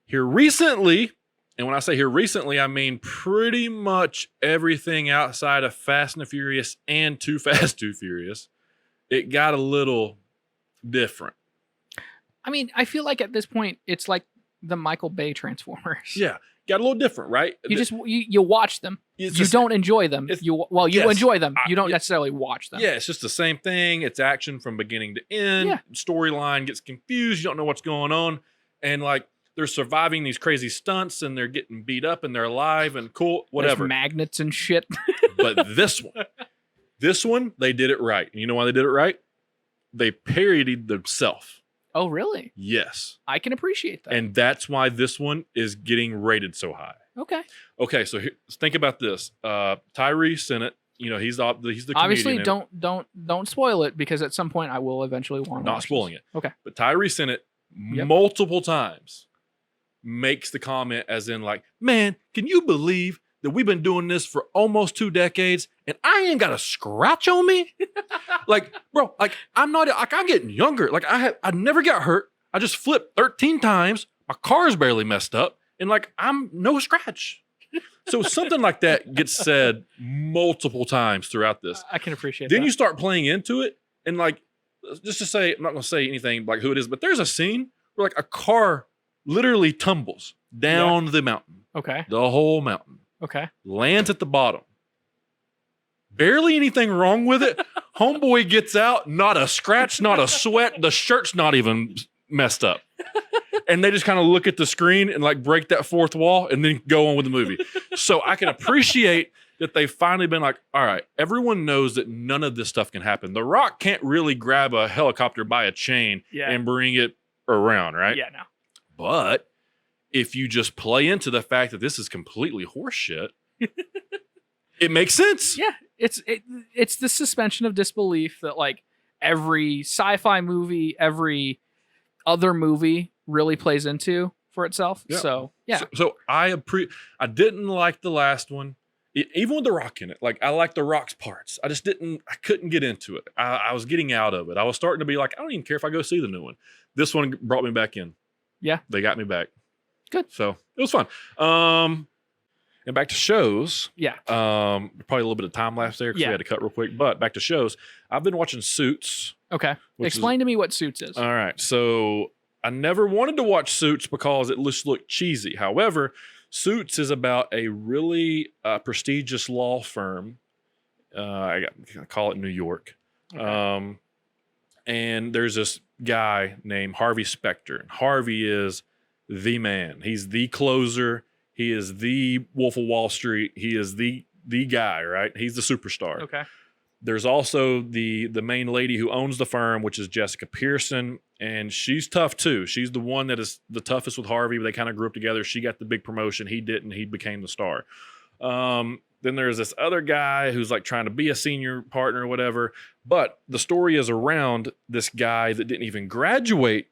here recently, and when I say here recently, I mean pretty much everything outside of Fast and the Furious and Too Fast, Too Furious, it got a little different. I mean, I feel like at this point, it's like the Michael Bay Transformers. Yeah. Got a little different, right? You watch them. You don't enjoy them. You enjoy them. You don't necessarily watch them. Yeah, it's just the same thing. It's action from beginning to end. Yeah. Storyline gets confused. You don't know what's going on. And like, they're surviving these crazy stunts and they're getting beat up and they're alive and cool, whatever. There's magnets and shit. But this one, they did it right. And you know why they did it right? They parodied themselves. Oh, really? Yes. I can appreciate that. And that's why this one is getting rated so high. Okay, so think about this. Tyrese in it, he's the comedian. Obviously, don't spoil it, because at some point I will eventually want to watch. Not spoiling it. Okay. But Tyrese in it multiple times makes the comment as in like, man, can you believe that we've been doing this for almost 2 decades and I ain't got a scratch on me? Like, bro, like I'm getting younger. Like I never got hurt. I just flipped 13 times. My car's barely messed up and like I'm no scratch. So something like that gets said multiple times throughout this. I can appreciate Then that. you start playing into it and like, just to say, I'm not going to say anything like who it is, but there's a scene where like a car literally tumbles down the mountain. Okay. The whole mountain. Okay. Lands at the bottom. Barely anything wrong with it. Homeboy gets out, not a scratch, not a sweat. The shirt's not even messed up. And they just kind of look at the screen and like break that fourth wall and then go on with the movie. So I can appreciate that they've finally been like, all right, everyone knows that none of this stuff can happen. The Rock can't really grab a helicopter by a chain and bring it around, right? Yeah, no. But if you just play into the fact that this is completely horseshit, it makes sense. Yeah, it's the suspension of disbelief that like every sci-fi movie, every other movie really plays into for itself. Yeah. So yeah. So I didn't like the last one, even with the Rock in it. Like I like the Rock's parts. I couldn't get into it. I was getting out of it. I was starting to be like, I don't even care if I go see the new one. This one brought me back in. Yeah. They got me back. Good. So it was fun. And back to shows. Yeah. Probably a little bit of time lapse there because we had to cut real quick. But back to shows. I've been watching Suits. Okay. Explain to me what Suits is. All right. So I never wanted to watch Suits because it just looked cheesy. However, Suits is about a really prestigious law firm. I call it New York. Okay. And there's this guy named Harvey Specter. And Harvey is the man. He's the closer. He is the Wolf of Wall Street. He is the guy, right? He's the superstar. Okay. There's also the main lady who owns the firm, which is Jessica Pearson, and she's tough too. She's the one that is the toughest with Harvey. But they kind of grew up together. She got the big promotion. He didn't. He became the star. Then there's this other guy who's like trying to be a senior partner or whatever. But the story is around this guy that didn't even graduate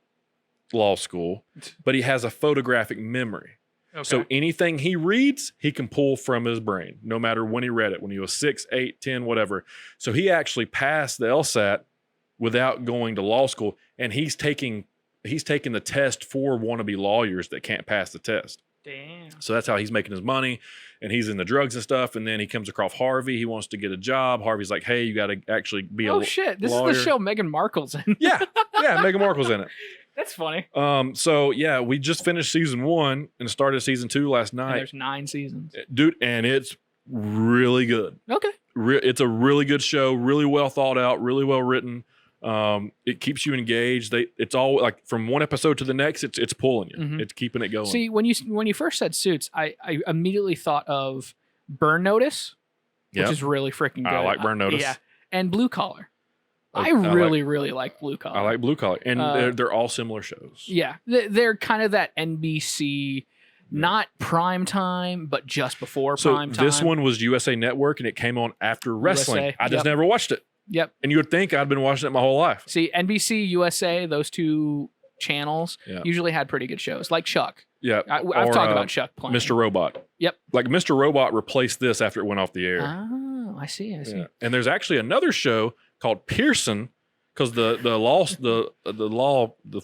law school, but he has a photographic memory. Okay. So anything he reads, he can pull from his brain, no matter when he read it, when he was 6, 8, 10, whatever. So he actually passed the LSAT without going to law school, and he's taking the test for wannabe lawyers that can't pass the test. Damn. So that's how he's making his money, and he's in the drugs and stuff, and then he comes across Harvey. He wants to get a job. Harvey's like, hey, you got to actually be a lawyer. Oh, shit. This is the show Meghan Markle's in. Yeah, Meghan Markle's in it. That's funny. So yeah, we just finished season 1 and started season 2 last night. And there's 9 seasons. Dude, and it's really good. Okay. It's a really good show, really well thought out, really well written. It keeps you engaged. It's all like from one episode to the next, it's pulling you. Mm-hmm. It's keeping it going. See, when you first said Suits, I immediately thought of Burn Notice, which is really freaking good. I like Burn Notice. Yeah. And Blue Collar. I really like Blue Collar. I like Blue Collar, and they're all similar shows. Yeah, they're kind of that NBC, not prime time, but just before prime time. This one was USA Network, and it came on after wrestling. USA, I just never watched it. Yep. And you would think I'd been watching it my whole life. See, NBC, USA, those two channels usually had pretty good shows, like Chuck. Yeah, I've talked about Chuck plenty. Mr. Robot. Yep. Like Mr. Robot replaced this after it went off the air. Oh, I see. Yeah. And there's actually another show called Pearson, because the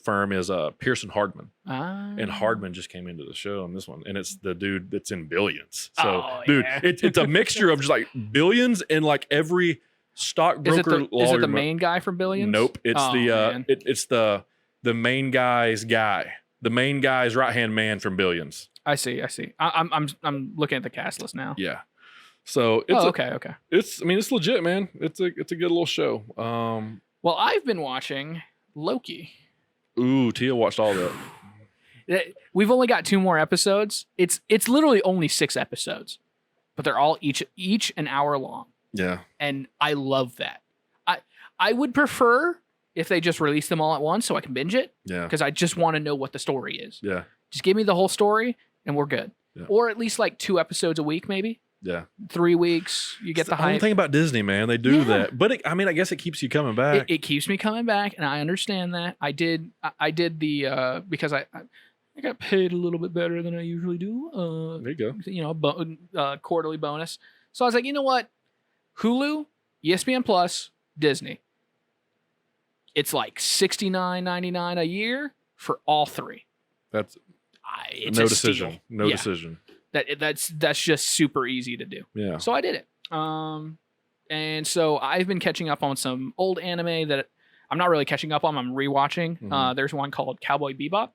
firm is Pearson Hardman, and Hardman just came into the show on this one, and it's the dude that's in Billions. So, it's a mixture of just like Billions and like every stockbroker. Is it the main guy from Billions? Nope. It's it's the main guy's guy, the main guy's right hand man from Billions. I see. I'm looking at the cast list now. Yeah. So it's okay. It's legit, man. It's a good little show. Well, I've been watching Loki. Ooh, Tia watched all that. We've only got 2 more episodes. It's literally only 6 episodes, but they're all each an hour long. Yeah. And I love that. I would prefer if they just release them all at once so I can binge it. Yeah. Because I just want to know what the story is. Yeah. Just give me the whole story and we're good. Yeah. Or at least like 2 episodes a week, maybe. Yeah. 3 weeks, you get the hype. The only thing about Disney, man, they do that. But I guess it keeps you coming back. It keeps me coming back, and I understand that. I did the because I got paid a little bit better than I usually do. There you go. Quarterly bonus. So I was like, you know what? Hulu, ESPN Plus, Disney. It's like $69.99 a year for all three. That's it's no a decision. steal. No decision. That's just super easy to do. Yeah. So I did it. And so I've been catching up on some old anime that I'm not really catching up on. I'm rewatching. Mhm. There's one called Cowboy Bebop.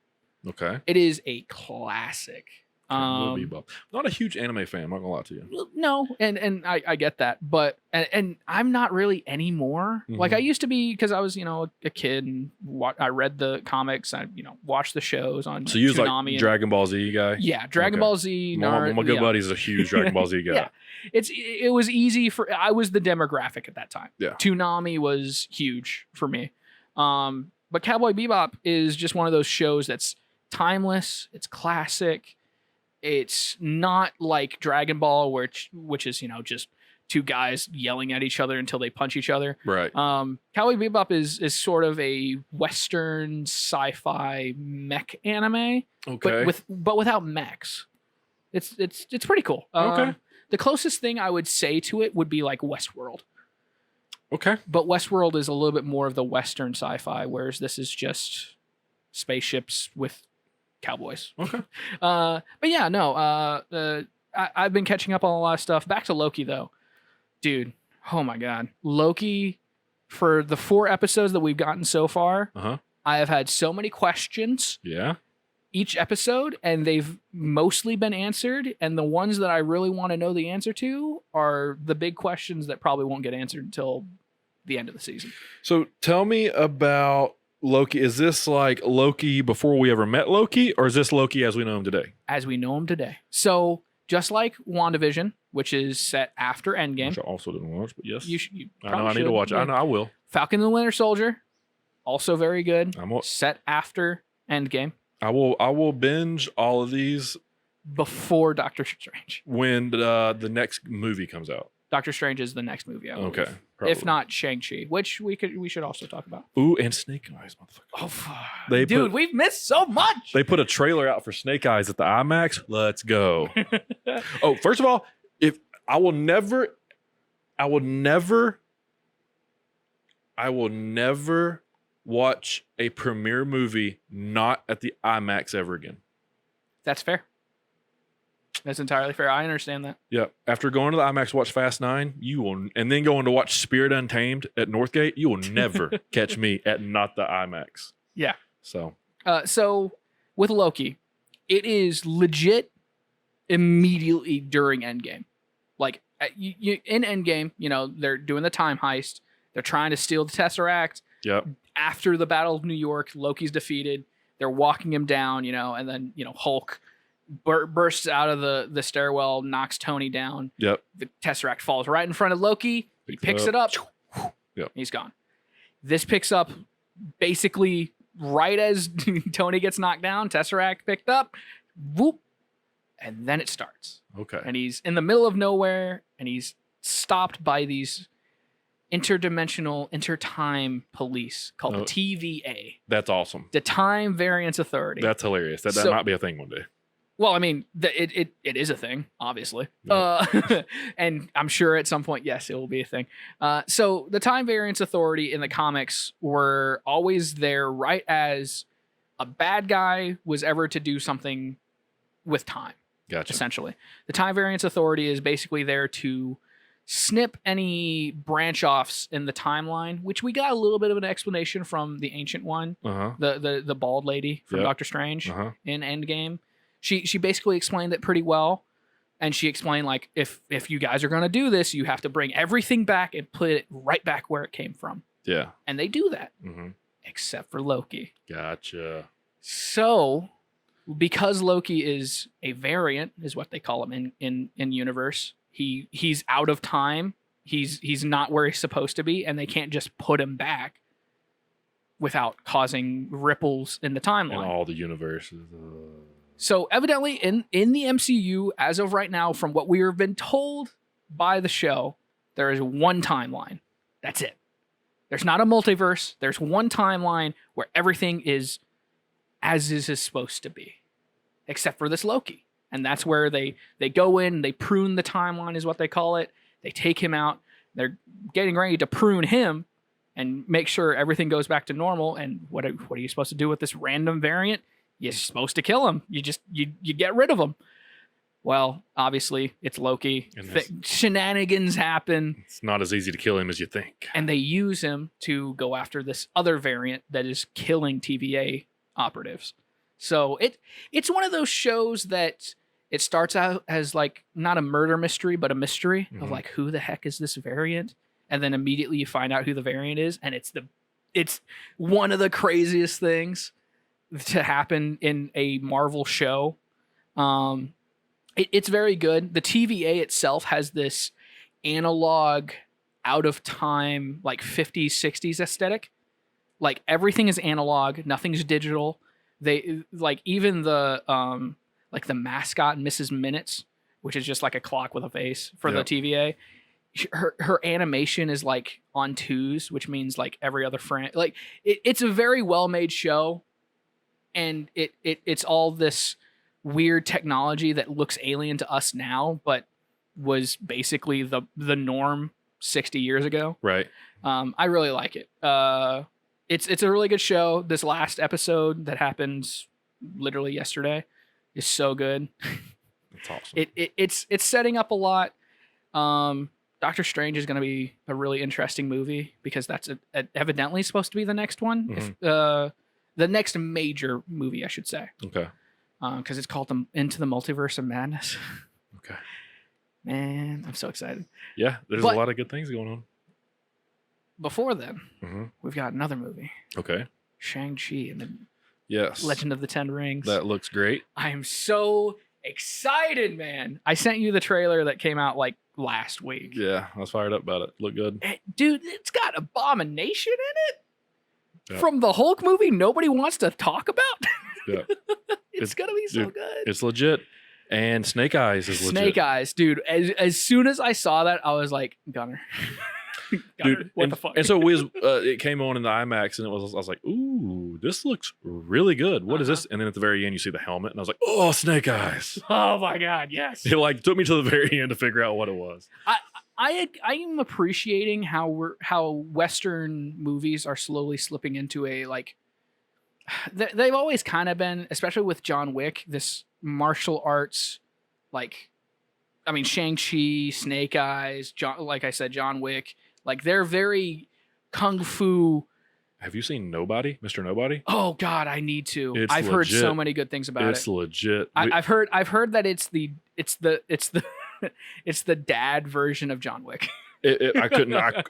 Okay. It is a classic. Bebop. Not a huge anime fan. I'm not gonna lie to you. No, and I get that, but and I'm not really anymore. Like I used to be, because I was a kid and I read the comics. I watched the shows on. So you was Toonami like Dragon Ball Z guy. Yeah, Dragon Ball Z. My good buddy's a huge Dragon Ball Z guy. Yeah, it was easy for. I was the demographic at that time. Yeah, Toonami was huge for me. But Cowboy Bebop is just one of those shows that's timeless. It's classic. It's not like Dragon Ball, which is just two guys yelling at each other until they punch each other. Right. Cowboy Bebop is sort of a Western sci-fi mech anime, Okay. but without mechs. It's pretty cool. Okay. The closest thing I would say to it would be like Westworld. Okay. But Westworld is a little bit more of the Western sci-fi, whereas this is just spaceships with cowboys. Okay. But yeah, no. I've been catching up on a lot of stuff. Back to Loki though, dude. Oh my god, Loki. For the 4 episodes that we've gotten so far, I have had so many questions. Yeah. Each episode, and they've mostly been answered. And the ones that I really want to know the answer to are the big questions that probably won't get answered until the end of the season. So tell me about Loki. Is this like Loki before we ever met Loki, or is this Loki as we know him today? As we know him today. So just like WandaVision, which is set after Endgame. Which I also didn't watch, but yes. You I know I need to watch it. Yeah. I know I will. Falcon and the Winter Soldier, also very good. Set after Endgame. I will binge all of these before Doctor Strange. When the next movie comes out. Doctor Strange is the next movie. Okay. Probably. If not Shang-Chi, which we should also talk about. Ooh, and Snake Eyes, motherfucker. Oh, we've missed so much. They put a trailer out for Snake Eyes at the IMAX. Let's go. Oh, first of all, I will never watch a premiere movie not at the IMAX ever again. That's fair. That's entirely fair. I understand that. Yeah. After going to the IMAX to watch Fast 9, and then going to watch Spirit Untamed at Northgate, you will never catch me at not the IMAX. Yeah. So with Loki, it is legit immediately during Endgame. Like in Endgame, they're doing the time heist. They're trying to steal the Tesseract. Yep. After the Battle of New York, Loki's defeated. They're walking him down, and then Hulk bursts out of the stairwell, knocks Tony down. Yep. The Tesseract falls right in front of Loki. He picks it up. Yep. He's gone. This picks up basically right as Tony gets knocked down. Tesseract picked up. Whoop. And then it starts. Okay. And he's in the middle of nowhere, and he's stopped by these interdimensional intertime police called the TVA. That's awesome. The Time Variance Authority. That's hilarious. That might be a thing one day. Well, I mean, it is a thing, obviously. Yep. And I'm sure at some point, yes, it will be a thing. So the Time Variance Authority in the comics were always there right as a bad guy was ever to do something with time. Gotcha. Essentially. The Time Variance Authority is basically there to snip any branch offs in the timeline, which we got a little bit of an explanation from the Ancient One, the bald lady from Doctor Strange in Endgame. She basically explained it pretty well, and she explained like if you guys are going to do this, you have to bring everything back and put it right back where it came from. Yeah, and they do that, except for Loki. Gotcha. So, because Loki is a variant, is what they call him in universe. He's out of time. He's not where he's supposed to be, and they can't just put him back without causing ripples in the timeline. In all the universes. So evidently in the MCU, as of right now, from what we have been told by the show, there is one timeline. That's it. There's not a multiverse. There's one timeline where everything is as is supposed to be. except for this Loki. And that's where they go in, they prune the timeline is what they call it. They take him out. They're getting ready to prune him and make sure everything goes back to normal. And what are you supposed to do with this random variant? You're supposed to kill him. You get rid of him. Well, obviously, it's Loki. Shenanigans happen. It's not as easy to kill him as you think. And they use him to go after this other variant that is killing TVA operatives. So it's one of those shows that it starts out as like not a murder mystery, but a mystery of like, who the heck is this variant? And then immediately you find out who the variant is, and it's one of the craziest things to happen in a Marvel show. It's very good. The TVA itself has this analog, out of time, like 50s, 60s aesthetic. Like everything is analog, nothing's digital. They like even the like the mascot Mrs. Minutes, which is just like a clock with a face for the TVA. Her animation is like on twos, which means like every other frame. Like it's a very well made show, and it's all this weird technology that looks alien to us now, but was basically the norm 60 years ago. Right. I really like it. It's a really good show. This last episode that happens literally yesterday is so good. That's awesome. It's setting up a lot. Doctor Strange is going to be a really interesting movie because that's evidently supposed to be the next one. If, the next major movie, I should say. Okay. Because it's called Into the Multiverse of Madness. Okay. Man, I'm so excited. Yeah, there's a lot of good things going on. Before then, we've got another movie. Okay. Shang-Chi and the Legend of the Ten Rings. That looks great. I am so excited, man. I sent you the trailer that came out like last week. Yeah, I was fired up about it. Look good. Dude, it's got Abomination in it. Yep. From the Hulk movie nobody wants to talk about. Yeah. It's going to be so good. It's legit. And Snake Eyes is legit. Snake Eyes, dude. As soon as I saw that, I was like, Gunner. Gunner, dude, what the fuck? And so it came on in the IMAX, and I was like, ooh, this looks really good. What is this? And then at the very end, you see the helmet, and I was like, oh, Snake Eyes. Oh my God, yes. It like took me to the very end to figure out what it was. I am appreciating how Western movies are slowly slipping into a like. They've always kind of been, especially with John Wick, this martial arts, like, I mean, Shang-Chi, Snake Eyes, like I said, John Wick, like they're very kung fu. Have you seen Nobody, Mr. Nobody? Oh God, I need to. I've legit. heard so many good things about it. It's legit. I've heard that it's the it's the dad version of John Wick. I couldn't.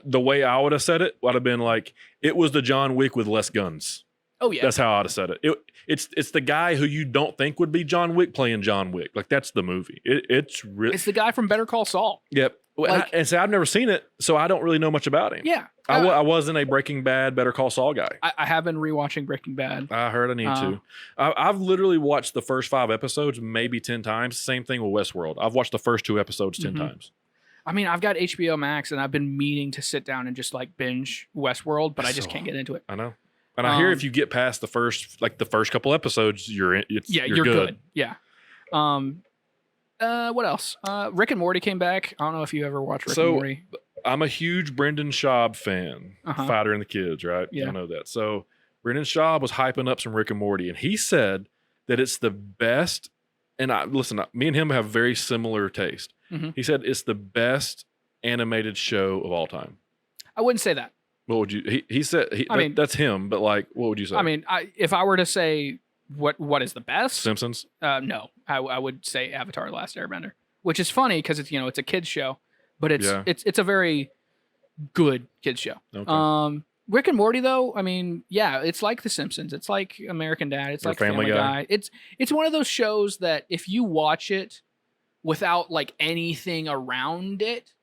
The way I would have said it would have been like it was the John Wick with less guns. Oh yeah, that's how I'd have said it. It's the guy who you don't think would be John Wick playing John Wick. Like that's the movie. It's the guy from Better Call Saul. Yep. Like, and so I've never seen it, so I don't really know much about him. Yeah, I wasn't a Breaking Bad, Better Call Saul guy. I have been rewatching Breaking Bad. I heard I need to. I've literally watched the first 5 episodes maybe 10 times. Same thing with Westworld. I've watched the first 2 episodes 10 times. I mean, I've got HBO Max, and I've been meaning to sit down and just like binge Westworld, but I just can't get into it. I know. And I hear if you get past the first couple episodes, you're good. Yeah. What else? Rick and Morty came back. I don't know if you ever watched Rick and Morty. I'm a huge Brendan Schaub fan. Fighter and the Kids, right? Yeah. I know that. So Brendan Schaub was hyping up some Rick and Morty, and he said that it's the best. And me and him have very similar taste. He said it's the best animated show of all time. I wouldn't say that. What would you? He said. That's him. But like, what would you say? I mean, if I were to say what is the best, Simpsons. No, I would say Avatar: The Last Airbender, which is funny because it's it's a kids show, but it's a very good kids show. Okay. Rick and Morty though, I mean, yeah, it's like The Simpsons. It's like American Dad. It's like Family Guy. It's one of those shows that if you watch it without like anything around it,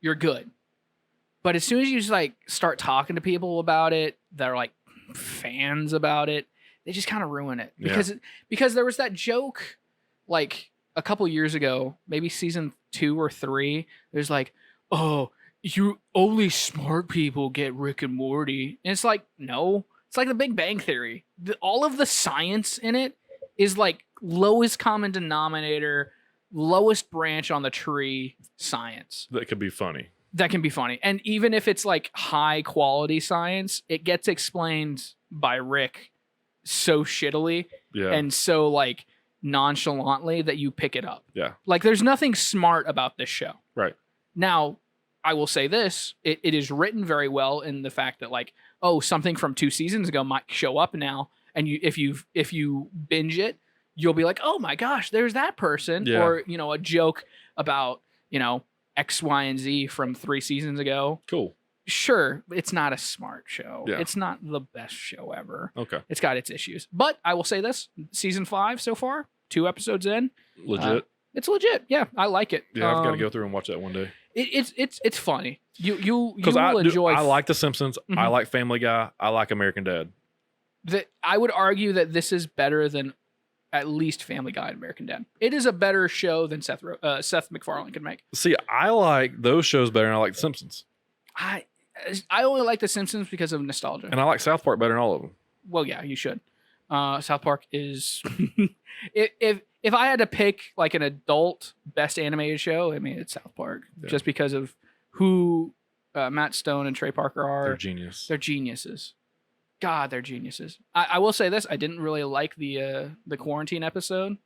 you're good. But as soon as you just like start talking to people about it, that are like fans about it, they just kind of ruin it because there was that joke like a couple years ago, maybe season 2 or 3. There's like, oh, you only smart people get Rick and Morty, and it's like no, it's like The Big Bang Theory. All of the science in it is like lowest common denominator, lowest branch on the tree science. That could be funny. That can be funny. And even if it's like high quality science, it gets explained by Rick so shittily and so like nonchalantly that you pick it up. Yeah. Like there's nothing smart about this show. Right. Now, I will say this, it is written very well in the fact that like, oh, something from 2 seasons ago might show up now. And if you binge it, you'll be like, oh my gosh, there's that person. Yeah. Or, a joke about, X, Y, and Z from 3 seasons ago. Cool. Sure, it's not a smart show. Yeah. It's not the best show ever. Okay. It's got its issues. But I will say this, season 5 so far, 2 episodes in. Legit. It's legit. Yeah, I like it. Yeah, I've got to go through and watch that one day. It's funny. You will I enjoy. I like The Simpsons. Mhm. I like Family Guy. I like American Dad. I would argue that this is better than at least Family Guy and American Dad. It is a better show than Seth MacFarlane could make. See, I like those shows better than I like The Simpsons. I only like The Simpsons because of nostalgia. And I like South Park better than all of them. Well, yeah, you should. South Park is if I had to pick like an adult best animated show, I mean it's South Park, just because of who Matt Stone and Trey Parker are. They're genius. They're geniuses. God, they're geniuses. I will say this: I didn't really like the quarantine episode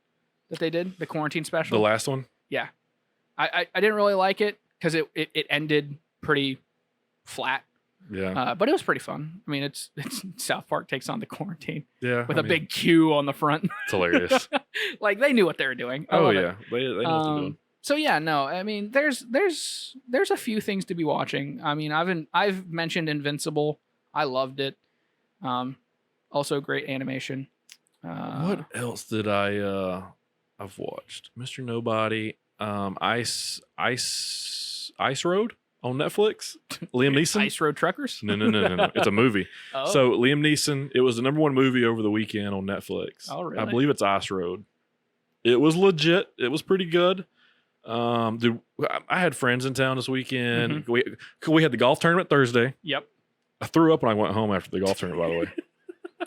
that they did, the quarantine special. The last one. Yeah, I didn't really like it because it ended pretty flat. Yeah. But it was pretty fun. I mean, it's South Park takes on the quarantine Yeah. with a big Q on the front. It's hilarious. Like they knew what they were doing. I Oh love yeah, it. they know what they're doing. So yeah, no, I mean, there's a few things to be watching. I mean, I've mentioned Invincible. I loved it. Also great animation. What else did I've watched? Mr. Nobody, Ice Road on Netflix. Liam Neeson. Ice Road Truckers? No. It's a movie. Oh. So Liam Neeson, it was the #1 movie over the weekend on Netflix. Oh, really? I believe it's Ice Road. It was legit. It was pretty good. Dude, I had friends in town this weekend. We had the golf tournament Thursday. Yep. I threw up when I went home after the golf tournament, by the way.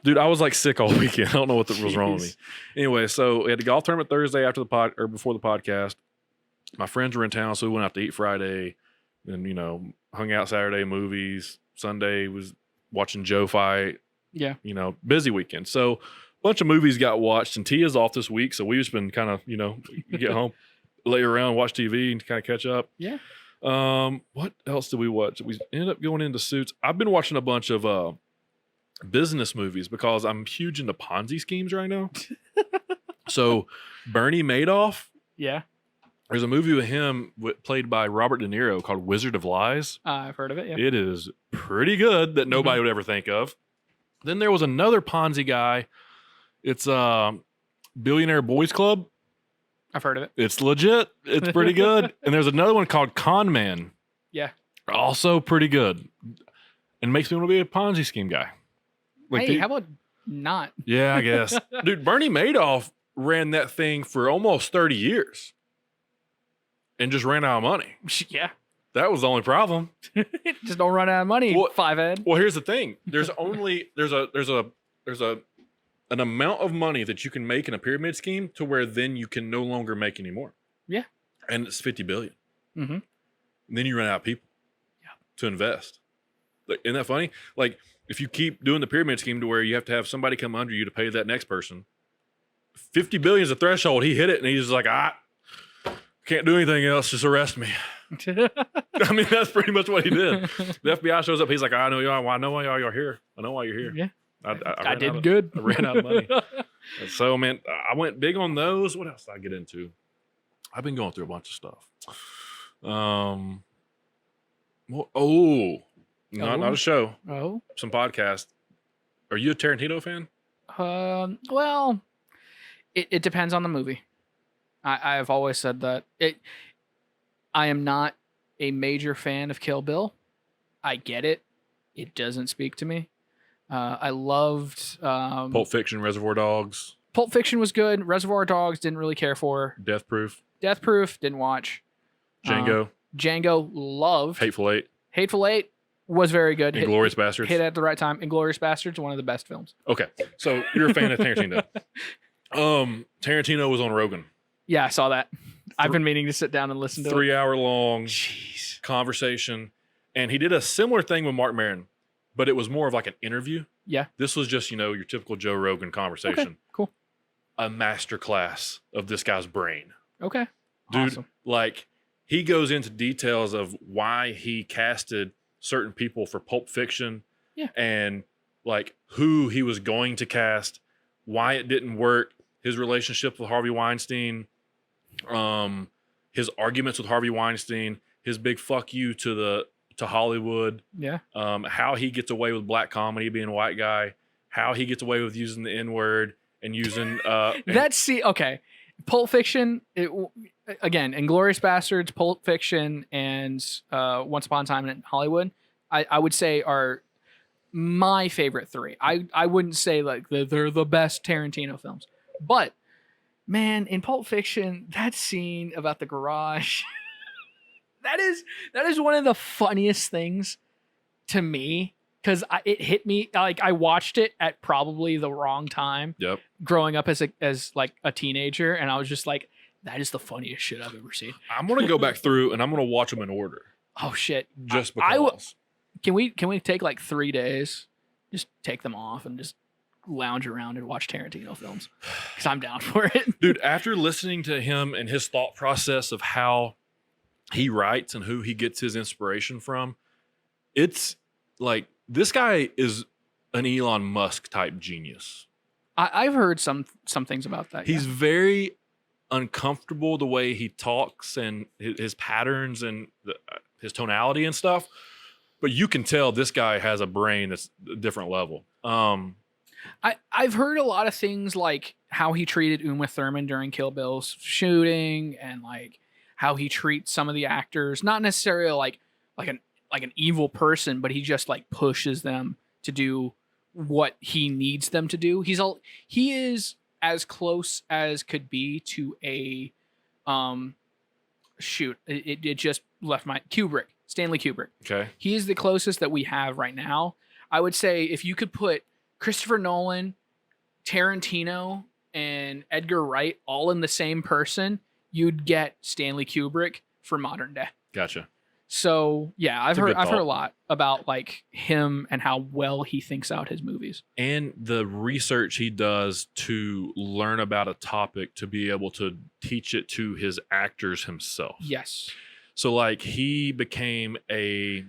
Dude, I was like sick all weekend. I don't know what was wrong with me. Anyway, so we had the golf tournament Thursday after before the podcast. My friends were in town, so we went out to eat Friday. Then, hung out Saturday, movies. Sunday was watching Joe fight. Yeah. Busy weekend. So a bunch of movies got watched, and Tia's off this week, so we've just been kind of, get home, lay around, watch TV, and kind of catch up. Yeah. What else did we watch? We ended up going into Suits. I've been watching a bunch of business movies because I'm huge into Ponzi schemes right now. So Bernie Madoff. Yeah. There's a movie with him played by Robert De Niro called Wizard of Lies. I've heard of it. Yeah. It is pretty good that nobody would ever think of. Then there was another Ponzi guy. It's Billionaire Boys Club. I've heard of it. It's legit. It's pretty good. And there's another one called Con Man. Yeah. Also pretty good. And makes me want to be a Ponzi scheme guy. Hey, how about not? Yeah, I guess. Dude, Bernie Madoff ran that thing for almost 30 years. And just ran out of money. Yeah. That was the only problem. Just don't run out of money, Well, 5Ed. Well, here's the thing. There's an amount of money that you can make in a pyramid scheme to where then you can no longer make any more. Yeah. And it's 50 billion. Mm-hmm. And then you run out of people to invest. Like, isn't that funny? Like, if you keep doing the pyramid scheme to where you have to have somebody come under you to pay that next person, 50 billion is a threshold. He hit it and he's just like, can't do anything else. Just arrest me. I mean, that's pretty much what he did. The FBI shows up. He's like, I know y'all. I know why y'all are here. I know why you're here. Yeah. I did good. I ran out of money. And so, man, I went big on those. What else did I get into? I've been going through a bunch of stuff. Not a show. Oh. Some podcast. Are you a Tarantino fan? Well, it depends on the movie. I've always said that. I am not a major fan of Kill Bill. I get it. It doesn't speak to me. I loved Pulp Fiction, Reservoir Dogs. Pulp Fiction was good. Reservoir Dogs didn't really care for. Death Proof. Death Proof didn't watch. Django. Django loved. Hateful Eight. Hateful Eight was very good. Inglourious Bastards. Hit at the right time. Inglourious Bastards, one of the best films. Okay, so you're a fan of Tarantino. Tarantino was on Rogan. Yeah, I saw that. I've been meaning to sit down and listen to 3 hour long Jeez. conversation. And he did a similar thing with Mark Maron, but it was more of like an interview. Yeah. This was just, your typical Joe Rogan conversation. Okay, cool. A masterclass of this guy's brain. Okay. Dude, awesome. like, he goes into details of why he casted certain people for Pulp Fiction. Yeah. And, like, who he was going to cast, why it didn't work, his relationship with Harvey Weinstein, his arguments with Harvey Weinstein, his big fuck you to Hollywood. Yeah. How he gets away with black comedy being a white guy, how he gets away with using the N-word and using okay. Pulp Fiction, again, Inglourious Bastards, Pulp Fiction, and Once Upon a Time in Hollywood, I would say are my favorite three. I wouldn't say like they're the best Tarantino films, but man, in Pulp Fiction, that scene about the garage, that is one of the funniest things to me, because it hit me like I watched it at probably the wrong time. Yep. Growing up as like a teenager, and I was just like, that is the funniest shit I've ever seen. I'm gonna go back through and I'm gonna watch them in order. Oh shit! Just because. Can we take like 3 days, just take them off and just lounge around and watch Tarantino films? Because I'm down for it. Dude, after listening to him and his thought process of how he writes and who he gets his inspiration from, it's like, this guy is an Elon Musk type genius. I've heard some things about that. He's very uncomfortable the way he talks and his patterns and his tonality and stuff. But you can tell this guy has a brain that's a different level. I've heard a lot of things like how he treated Uma Thurman during Kill Bill's shooting, and like how he treats some of the actors, not necessarily like an evil person, but he just like pushes them to do what he needs them to do. He is as close as could be to a it just left my Stanley Kubrick. Okay. He is the closest that we have right now. I would say if you could put Christopher Nolan, Tarantino, and Edgar Wright all in the same person, you'd get Stanley Kubrick for modern day. Gotcha. So yeah, I've heard a lot about like him and how well he thinks out his movies. And the research he does to learn about a topic to be able to teach it to his actors himself. Yes. So like he became a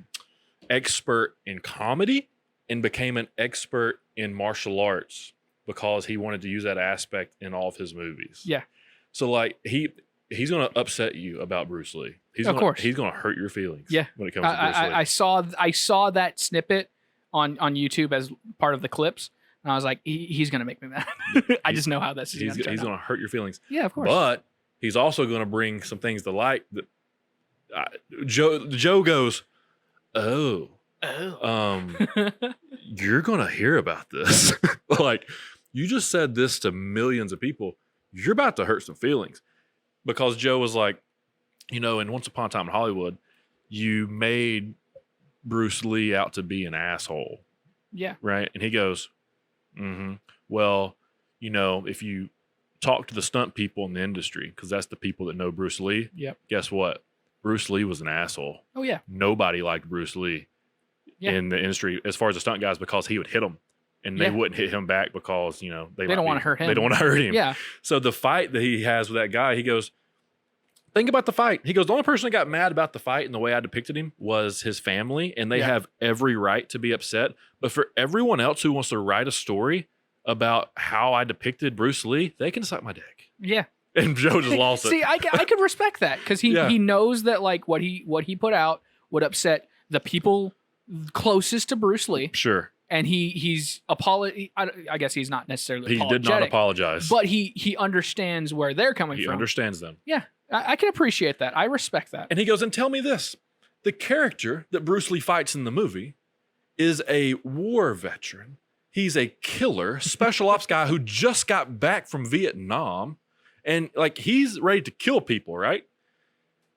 expert in comedy and became an expert in martial arts because he wanted to use that aspect in all of his movies. Yeah. So like he's going to upset you about Bruce Lee. Of course. He's going to hurt your feelings. Yeah. When it comes to Bruce Lee. I saw that snippet on YouTube as part of the clips, and I was like, he's going to make me mad. I just know how this is. He's going to hurt your feelings. Yeah, of course. But he's also going to bring some things to light that Joe goes, oh, you're going to hear about this. Like, you just said this to millions of people. You're about to hurt some feelings. Because Joe was like, in Once Upon a Time in Hollywood, you made Bruce Lee out to be an asshole. Yeah. Right? And he goes, well, if you talk to the stunt people in the industry, because that's the people that know Bruce Lee, yep. Guess what? Bruce Lee was an asshole. Oh, yeah. Nobody liked Bruce Lee in the industry as far as the stunt guys because he would hit them. And they wouldn't hit him back because, they don't want to hurt him. They don't want to hurt him. Yeah. So the fight that he has with that guy, he goes, think about the fight. He goes, the only person that got mad about the fight and the way I depicted him was his family, and they have every right to be upset. But for everyone else who wants to write a story about how I depicted Bruce Lee, they can suck my dick. Yeah. And Joe just lost it. See, I could respect that because he knows that like what he put out would upset the people closest to Bruce Lee. Sure. And he's I guess he's not necessarily He did not apologize. But he understands where they're coming from. He understands them. Yeah. I can appreciate that. I respect that. And he goes, and tell me this. The character that Bruce Lee fights in the movie is a war veteran. He's a killer, special ops guy who just got back from Vietnam. And like he's ready to kill people, right?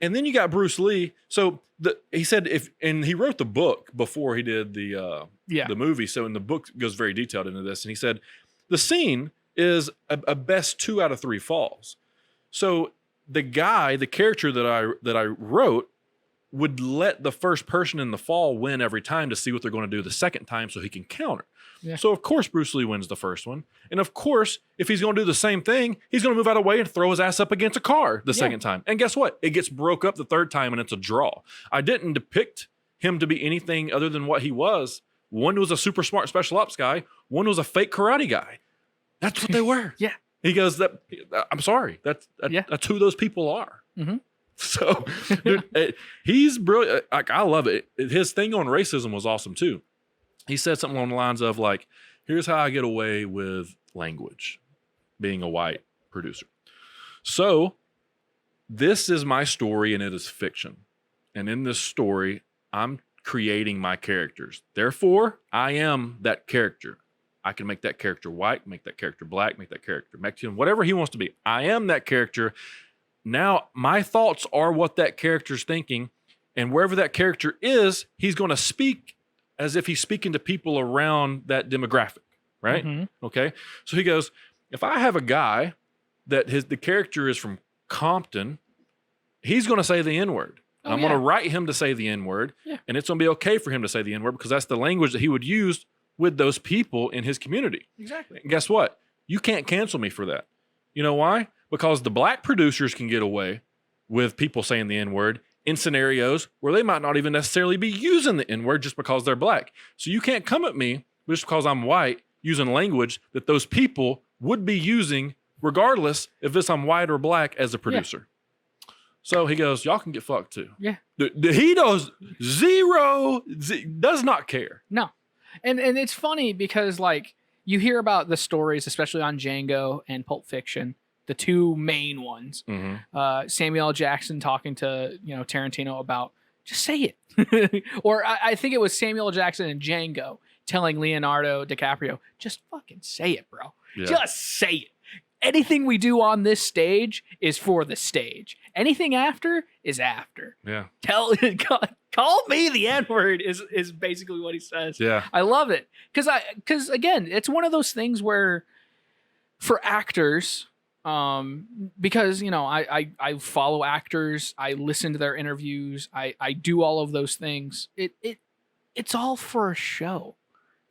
And then you got Bruce Lee. So he said and he wrote the book before he did the movie. So in the book goes very detailed into this. And he said the scene is a best 2 out of 3 falls. So the character that I wrote would let the first person in the fall win every time to see what they're going to do the second time so he can counter. Yeah. So of course Bruce Lee wins the first one. And of course, if he's going to do the same thing, he's going to move out of the way and throw his ass up against a car the second time. And guess what? It gets broke up the third time and it's a draw. I didn't depict him to be anything other than what he was. One was a super smart special ops guy. One was a fake karate guy. That's what they were. Yeah. He goes, I'm sorry. That's who those people are. Mm-hmm. So, dude, he's brilliant. Like, I love it. His thing on racism was awesome too. He said something along the lines of like, here's how I get away with language, being a white producer. So this is my story and it is fiction. And in this story, I'm creating my characters. Therefore, I am that character. I can make that character white, make that character black, make that character Mexican, whatever he wants to be. I am that character. Now, my thoughts are what that character's thinking. And wherever that character is, he's going to speak as if he's speaking to people around that demographic, right? Mm-hmm. Okay. So he goes, if I have a guy that the character is from Compton, he's going to say the N-word. I'm going to write him to say the N-word. Yeah. And it's going to be okay for him to say the N-word because that's the language that he would use with those people in his community. Exactly. And guess what? You can't cancel me for that. You know why? Because the black producers can get away with people saying the N-word in scenarios where they might not even necessarily be using the N-word just because they're black. So you can't come at me just because I'm white using language that those people would be using regardless if I'm white or black as a producer. Yeah. So he goes, y'all can get fucked too. Yeah. He does does not care. No. And it's funny because like you hear about the stories, especially on Django and Pulp Fiction, the two main ones. Mm-hmm. Samuel L. Jackson talking to Tarantino about just say it, or I think it was Samuel L. Jackson and Django telling Leonardo DiCaprio, just fucking say it, bro. Yeah. Just say it. Anything we do on this stage is for the stage. Anything after is after. Yeah. Call me the N-word is basically what he says. Yeah. I love it. Because again, it's one of those things where for actors, because I follow actors, I listen to their interviews, I do all of those things. It's all for a show.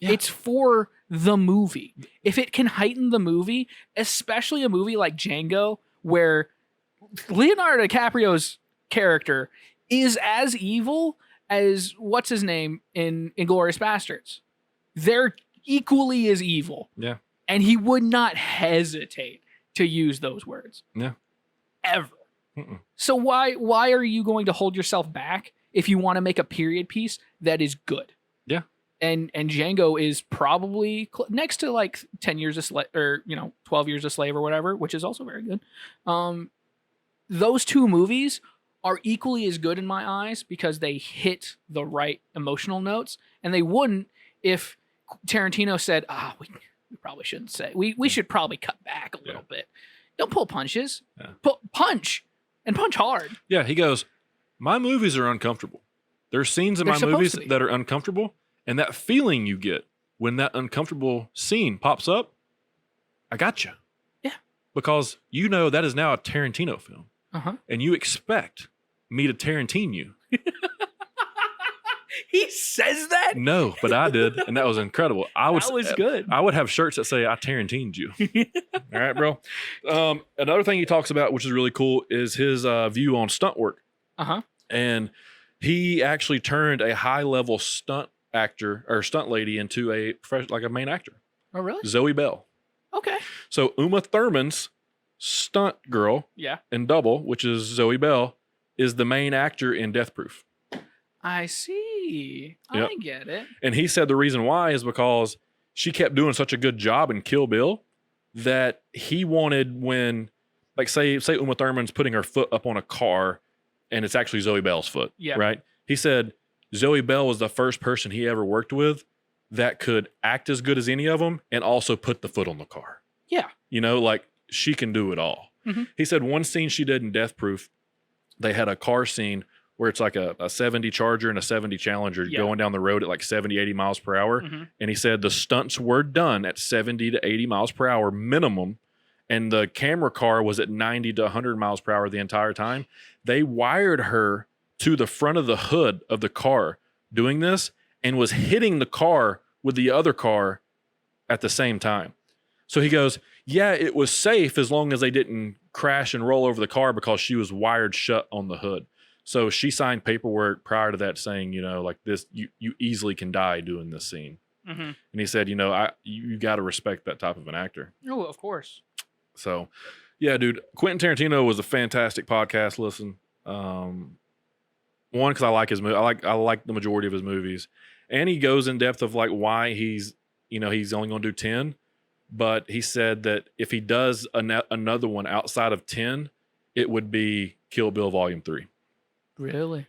Yeah. It's for the movie. If it can heighten the movie, especially a movie like Django, where Leonardo DiCaprio's character is as evil as what's his name in Inglourious Bastards. They're equally as evil. Yeah. And he would not hesitate to use those words. Yeah. Ever. Mm-mm. So why are you going to hold yourself back if you want to make a period piece that is good? Yeah. And Django is probably next to like 10 Years a Slave or 12 Years a Slave or whatever, which is also very good. Those two movies are equally as good in my eyes because they hit the right emotional notes, and they wouldn't if Tarantino said, we probably shouldn't say. We should probably cut back a little bit. Don't pull punches. Yeah. Punch and punch hard. Yeah, he goes, my movies are uncomfortable. There's scenes in my movies that are uncomfortable, and that feeling you get when that uncomfortable scene pops up, I got you. Yeah. Because that is now a Tarantino film. Uh-huh. And you expect me to Tarantine you. He says that? No, but I did, and that was incredible. That was good. I would have shirts that say I Tarantined you. All right, bro. Another thing he talks about, which is really cool, is his view on stunt work. Uh-huh. And he actually turned a high-level stunt actor or stunt lady into a main actor. Oh, really? Zoe Bell. Okay. So Uma Thurman's stunt girl in Double, which is Zoe Bell, is the main actor in Death Proof. I see. Yep. I get it. And he said the reason why is because she kept doing such a good job in Kill Bill that he wanted when, like, say Uma Thurman's putting her foot up on a car and it's actually Zoe Bell's foot, right? He said Zoe Bell was the first person he ever worked with that could act as good as any of them and also put the foot on the car. Yeah. Like, she can do it all. Mm-hmm. He said one scene she did in Death Proof, they had a car scene where it's like a 70 Charger and a 70 Challenger going down the road at like 70, 80 miles per hour. Mm-hmm. And he said the stunts were done at 70 to 80 miles per hour minimum. And the camera car was at 90 to 100 miles per hour the entire time. They wired her to the front of the hood of the car doing this and was hitting the car with the other car at the same time. So he goes, yeah, it was safe as long as they didn't crash and roll over the car because she was wired shut on the hood. So she signed paperwork prior to that saying, you know, like this, you easily can die doing this scene. Mm-hmm. And he said, you know, you got to respect that type of an actor. Oh, of course. So, yeah, dude, Quentin Tarantino was a fantastic podcast listen. One, because I like his movie. I like the majority of his movies, and he goes in depth of like why he's only going to do 10. But he said that if he does another one outside of 10, it would be Kill Bill Volume 3. Really?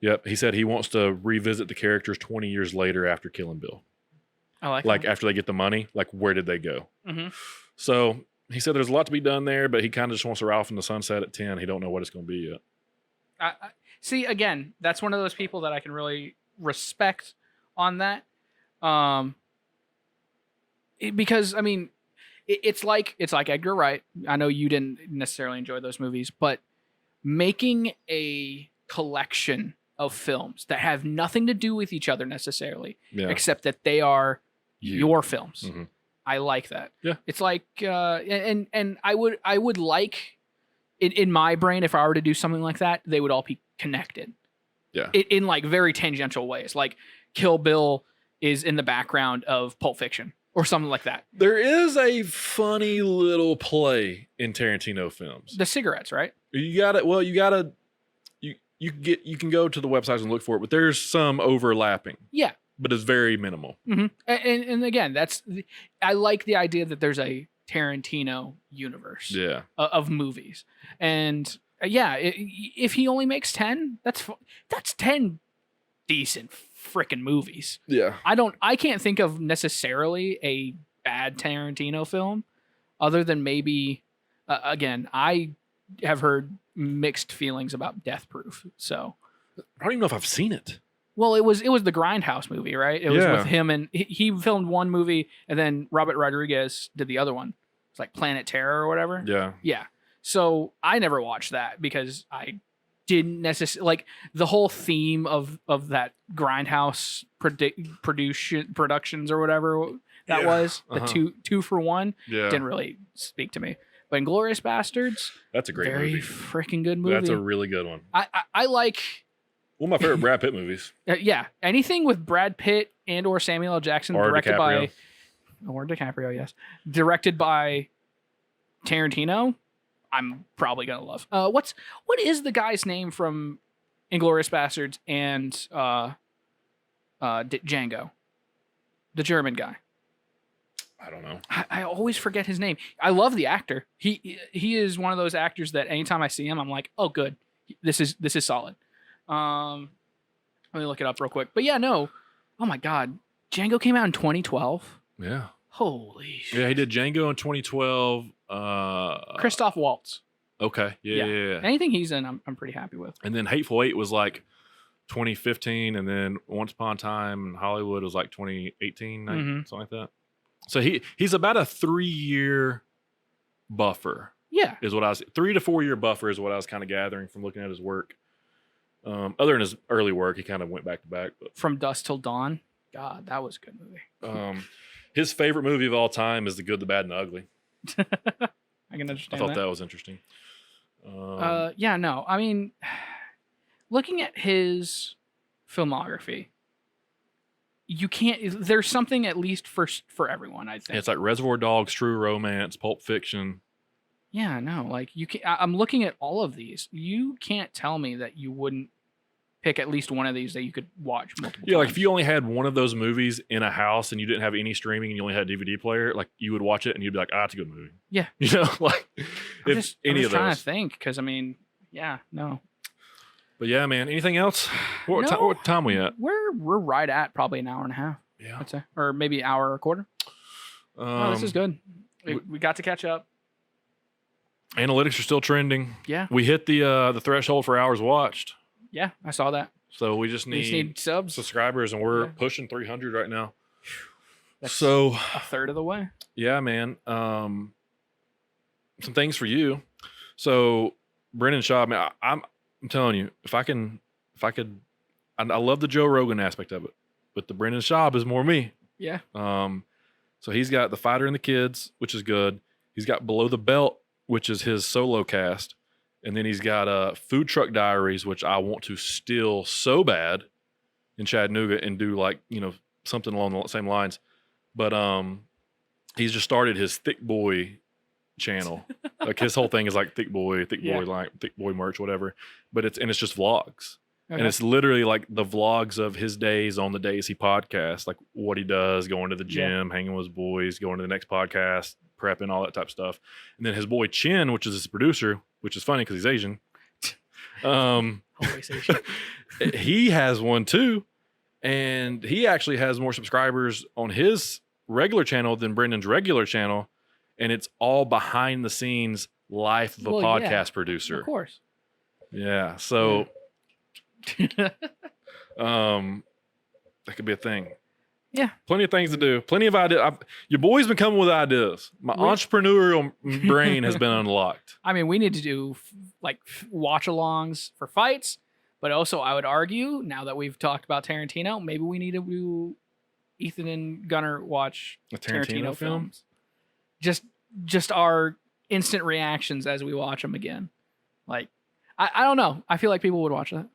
Yep. He said he wants to revisit the characters 20 years later after killing Bill. I like that. that. After they get the money, like where did they go? Mm-hmm. So he said there's a lot to be done there, but he kind of just wants to ride off in the sunset at 10. He don't know what it's going to be yet. I see, again, that's one of those people that I can really respect on that. Because I mean, it's like Edgar Wright. I know you didn't necessarily enjoy those movies, but making a collection of films that have nothing to do with each other necessarily, except that they are your films. Mm-hmm. I like that. Yeah. It's like, and I would like, in my brain, if I were to do something like that, they would all be connected. Yeah. In like very tangential ways. Like Kill Bill is in the background of Pulp Fiction or something like that. There is a funny little play in Tarantino films. The cigarettes, right? You can go to the websites and look for it, but there's some overlapping. Yeah. But it's very minimal. Mm-hmm. And again, I like the idea that there's a Tarantino universe of movies. And if he only makes 10, that's 10 decent freaking movies. Yeah. I can't think of necessarily a bad Tarantino film other than maybe, again, I have heard mixed feelings about Death Proof. So I don't even know if I've seen it. Well, it was the Grindhouse movie, right? It was with him, and he filmed one movie, and then Robert Rodriguez did the other one. It's like Planet Terror or whatever. Yeah. Yeah. So I never watched that because I didn't necessarily like the whole theme of that Grindhouse productions or whatever that was. The two for one didn't really speak to me. But Inglourious Bastards, that's a great movie. Very freaking good movie. That's a really good one. I like. One of my favorite Brad Pitt movies. Yeah, anything with Brad Pitt and or Samuel L. Jackson, or directed DiCaprio. Or DiCaprio, yes, directed by Tarantino, I'm probably gonna love. What is the guy's name from Inglourious Bastards and Django? The German guy. I don't know. I always forget his name. I love the actor. He is one of those actors that anytime I see him, I'm like, oh, good. This is solid. Let me look it up real quick. But yeah, no. Oh my God. Django came out in 2012. Yeah. Holy shit. Yeah, he did Django in 2012. Christoph Waltz. Okay. Yeah. Anything he's in, I'm pretty happy with. And then Hateful Eight was like 2015, and then Once Upon a Time in Hollywood was like 2018, something like that. So he's about a 3-year buffer. Yeah. Is what I was 3 to 4 year buffer is what I was kind of gathering from looking at his work. Other than his early work, he kind of went back to back. But From Dusk Till Dawn. God, that was a good movie. His favorite movie of all time is The Good, the Bad, and the Ugly. I can understand I thought that was interesting. Yeah, no. I mean, looking at his filmography, you can't. There's something at least for everyone. I think it's like Reservoir Dogs, True Romance, Pulp Fiction. Yeah, no. Like you can. I'm looking at all of these. You can't tell me that you wouldn't pick at least one of these that you could watch multiple times. Like if you only had one of those movies in a house and you didn't have any streaming and you only had a DVD player, like you would watch it and you'd be like, "Ah, it's a good movie." Yeah. Like I'm if any just of those. trying to think because I mean, yeah, no. But yeah, man. Anything else? What time we at? We're right at probably an hour and a half. Yeah. I'd say, or maybe an hour or a quarter. This is good. We got to catch up. Analytics are still trending. Yeah. We hit the threshold for hours watched. Yeah, I saw that. So we just We just need need subs. subscribers, and we're Yeah. pushing 300 right now. That's So a third of the way. yeah, man. Some things for you. So Brendan Schaub, man, I'm telling you, if I could, I love the Joe Rogan aspect of it, but the Brendan Schaub is more me. Yeah. So he's got The Fighter and the Kids, which is good. He's got Below the Belt, which is his solo cast. And then he's got Food Truck Diaries, which I want to steal so bad in Chattanooga and do like, something along the same lines. But he's just started his Thick Boy channel. Like his whole thing is like Thick Boy, like Thick Boy merch, whatever. But it's just vlogs. Okay. And it's literally like the vlogs of his days on the days he podcasts, like what he does, going to the gym, hanging with his boys, going to the next podcast, prepping, all that type of stuff. And then his boy Chin, which is his producer, which is funny because he's Asian. Always Asian. He has one too. And he actually has more subscribers on his regular channel than Brendan's regular channel. And it's all behind the scenes life of a podcast producer. Of course. Yeah. So that could be a thing. Yeah. Plenty of things to do. Plenty of ideas. Your boy's been coming with ideas. My entrepreneurial brain has been unlocked. I mean, we need to do watch-alongs for fights, but also I would argue, now that we've talked about Tarantino, maybe we need to do Ethan and Gunner watch A Tarantino film? films. Just our instant reactions as we watch them again. Like, I don't know. I feel like people would watch that.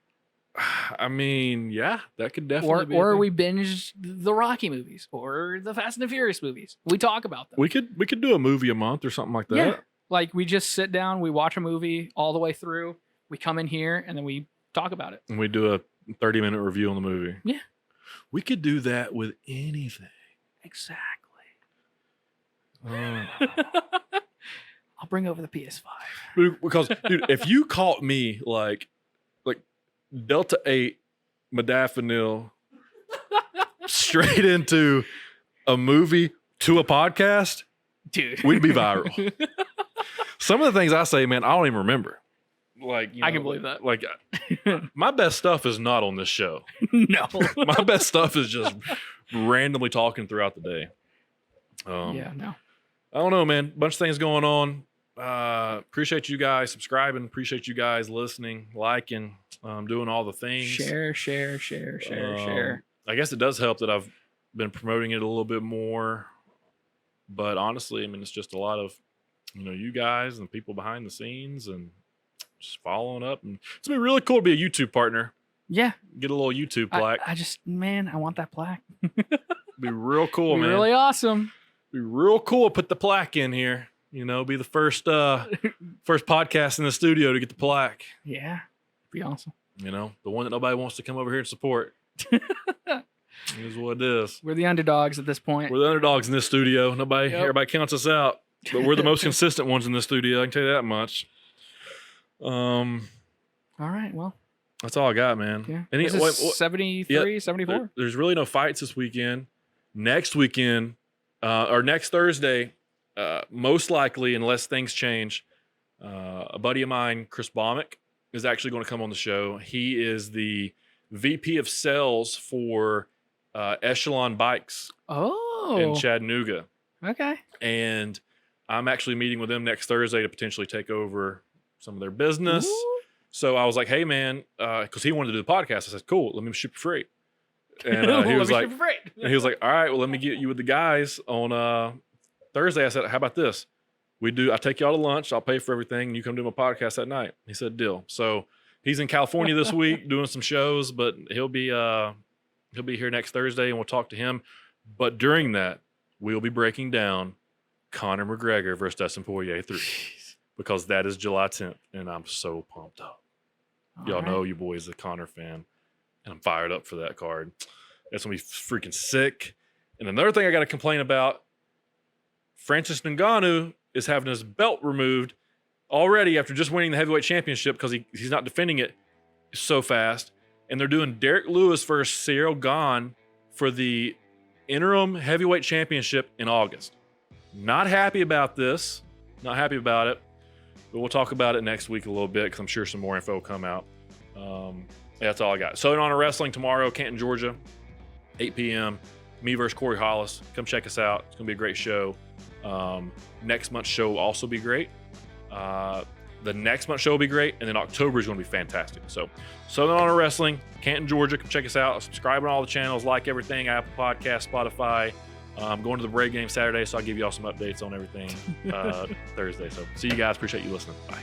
I mean, yeah, that could definitely be. Or we binge the Rocky movies or the Fast and the Furious movies. We talk about them. We could do a movie a month or something like that. Yeah. Like we just sit down, we watch a movie all the way through. We come in here and then we talk about it. And we do a 30-minute review on the movie. Yeah. We could do that with anything. Exactly. I'll bring over the PS5. Because, dude, if you caught me like Delta 8 modafinil straight into a movie to a podcast, dude, we'd be viral. Some of the things I say, man, I don't even remember. Like, I can believe that. Like, my best stuff is not on this show. No. My best stuff is just randomly talking throughout the day. Yeah, no. I don't know, man. Bunch of things going on. Appreciate you guys subscribing. Appreciate you guys listening, liking, doing all the things. Share. I guess it does help that I've been promoting it a little bit more. But honestly, I mean, it's just a lot of, you guys and people behind the scenes and just following up. And it's going to be really cool to be a YouTube partner. Yeah. Get a little YouTube plaque. I want that plaque. Be real cool, man. Really awesome. Be real cool. Put the plaque in here. Be the first podcast in the studio to get the plaque. Yeah. Be awesome. The one that nobody wants to come over here and support. It is what it is. We're the underdogs at this point. We're the underdogs in this studio. Everybody counts us out. But we're the most consistent ones in this studio. I can tell you that much. All right. Well, that's all I got, man. Yeah. 73, 74? There's really no fights this weekend. Next weekend, or next Thursday, most likely, unless things change, a buddy of mine, Chris Baumick, is actually going to come on the show. He is the VP of sales for Echelon Bikes in Chattanooga. Okay. And I'm actually meeting with them next Thursday to potentially take over some of their business. Ooh. So I was like, hey, man, because he wanted to do the podcast. I said, cool, let me shoot for free. And he was like, all right, well, let me get you with the guys on Thursday. I said, how about this? I take y'all to lunch. I'll pay for everything. And you come do my podcast that night. He said, deal. So he's in California this week doing some shows, but he'll be here next Thursday and we'll talk to him. But during that, we'll be breaking down Conor McGregor versus Dustin Poirier 3 because that is July 10th. And I'm so pumped up. Y'all know your boy's a Conor fan. And I'm fired up for that card. That's going to be freaking sick. And another thing I got to complain about, Francis Ngannou is having his belt removed already after just winning the heavyweight championship because he's not defending it so fast. And they're doing Derek Lewis versus Cyril Gane for the interim heavyweight championship in August. Not happy about this. Not happy about it. But we'll talk about it next week a little bit because I'm sure some more info will come out. That's all I got. Southern Honor Wrestling tomorrow, Canton, Georgia, 8 p.m. Me versus Corey Hollis. Come check us out. It's going to be a great show. Next month's show will also be great. The next month's show will be great. And then October is going to be fantastic. So Southern Honor Wrestling, Canton, Georgia. Come check us out. Subscribe on all the channels. Like everything. Apple Podcast, Spotify. Going to the Brave game Saturday, so I'll give you all some updates on everything Thursday. So see you guys. Appreciate you listening. Bye.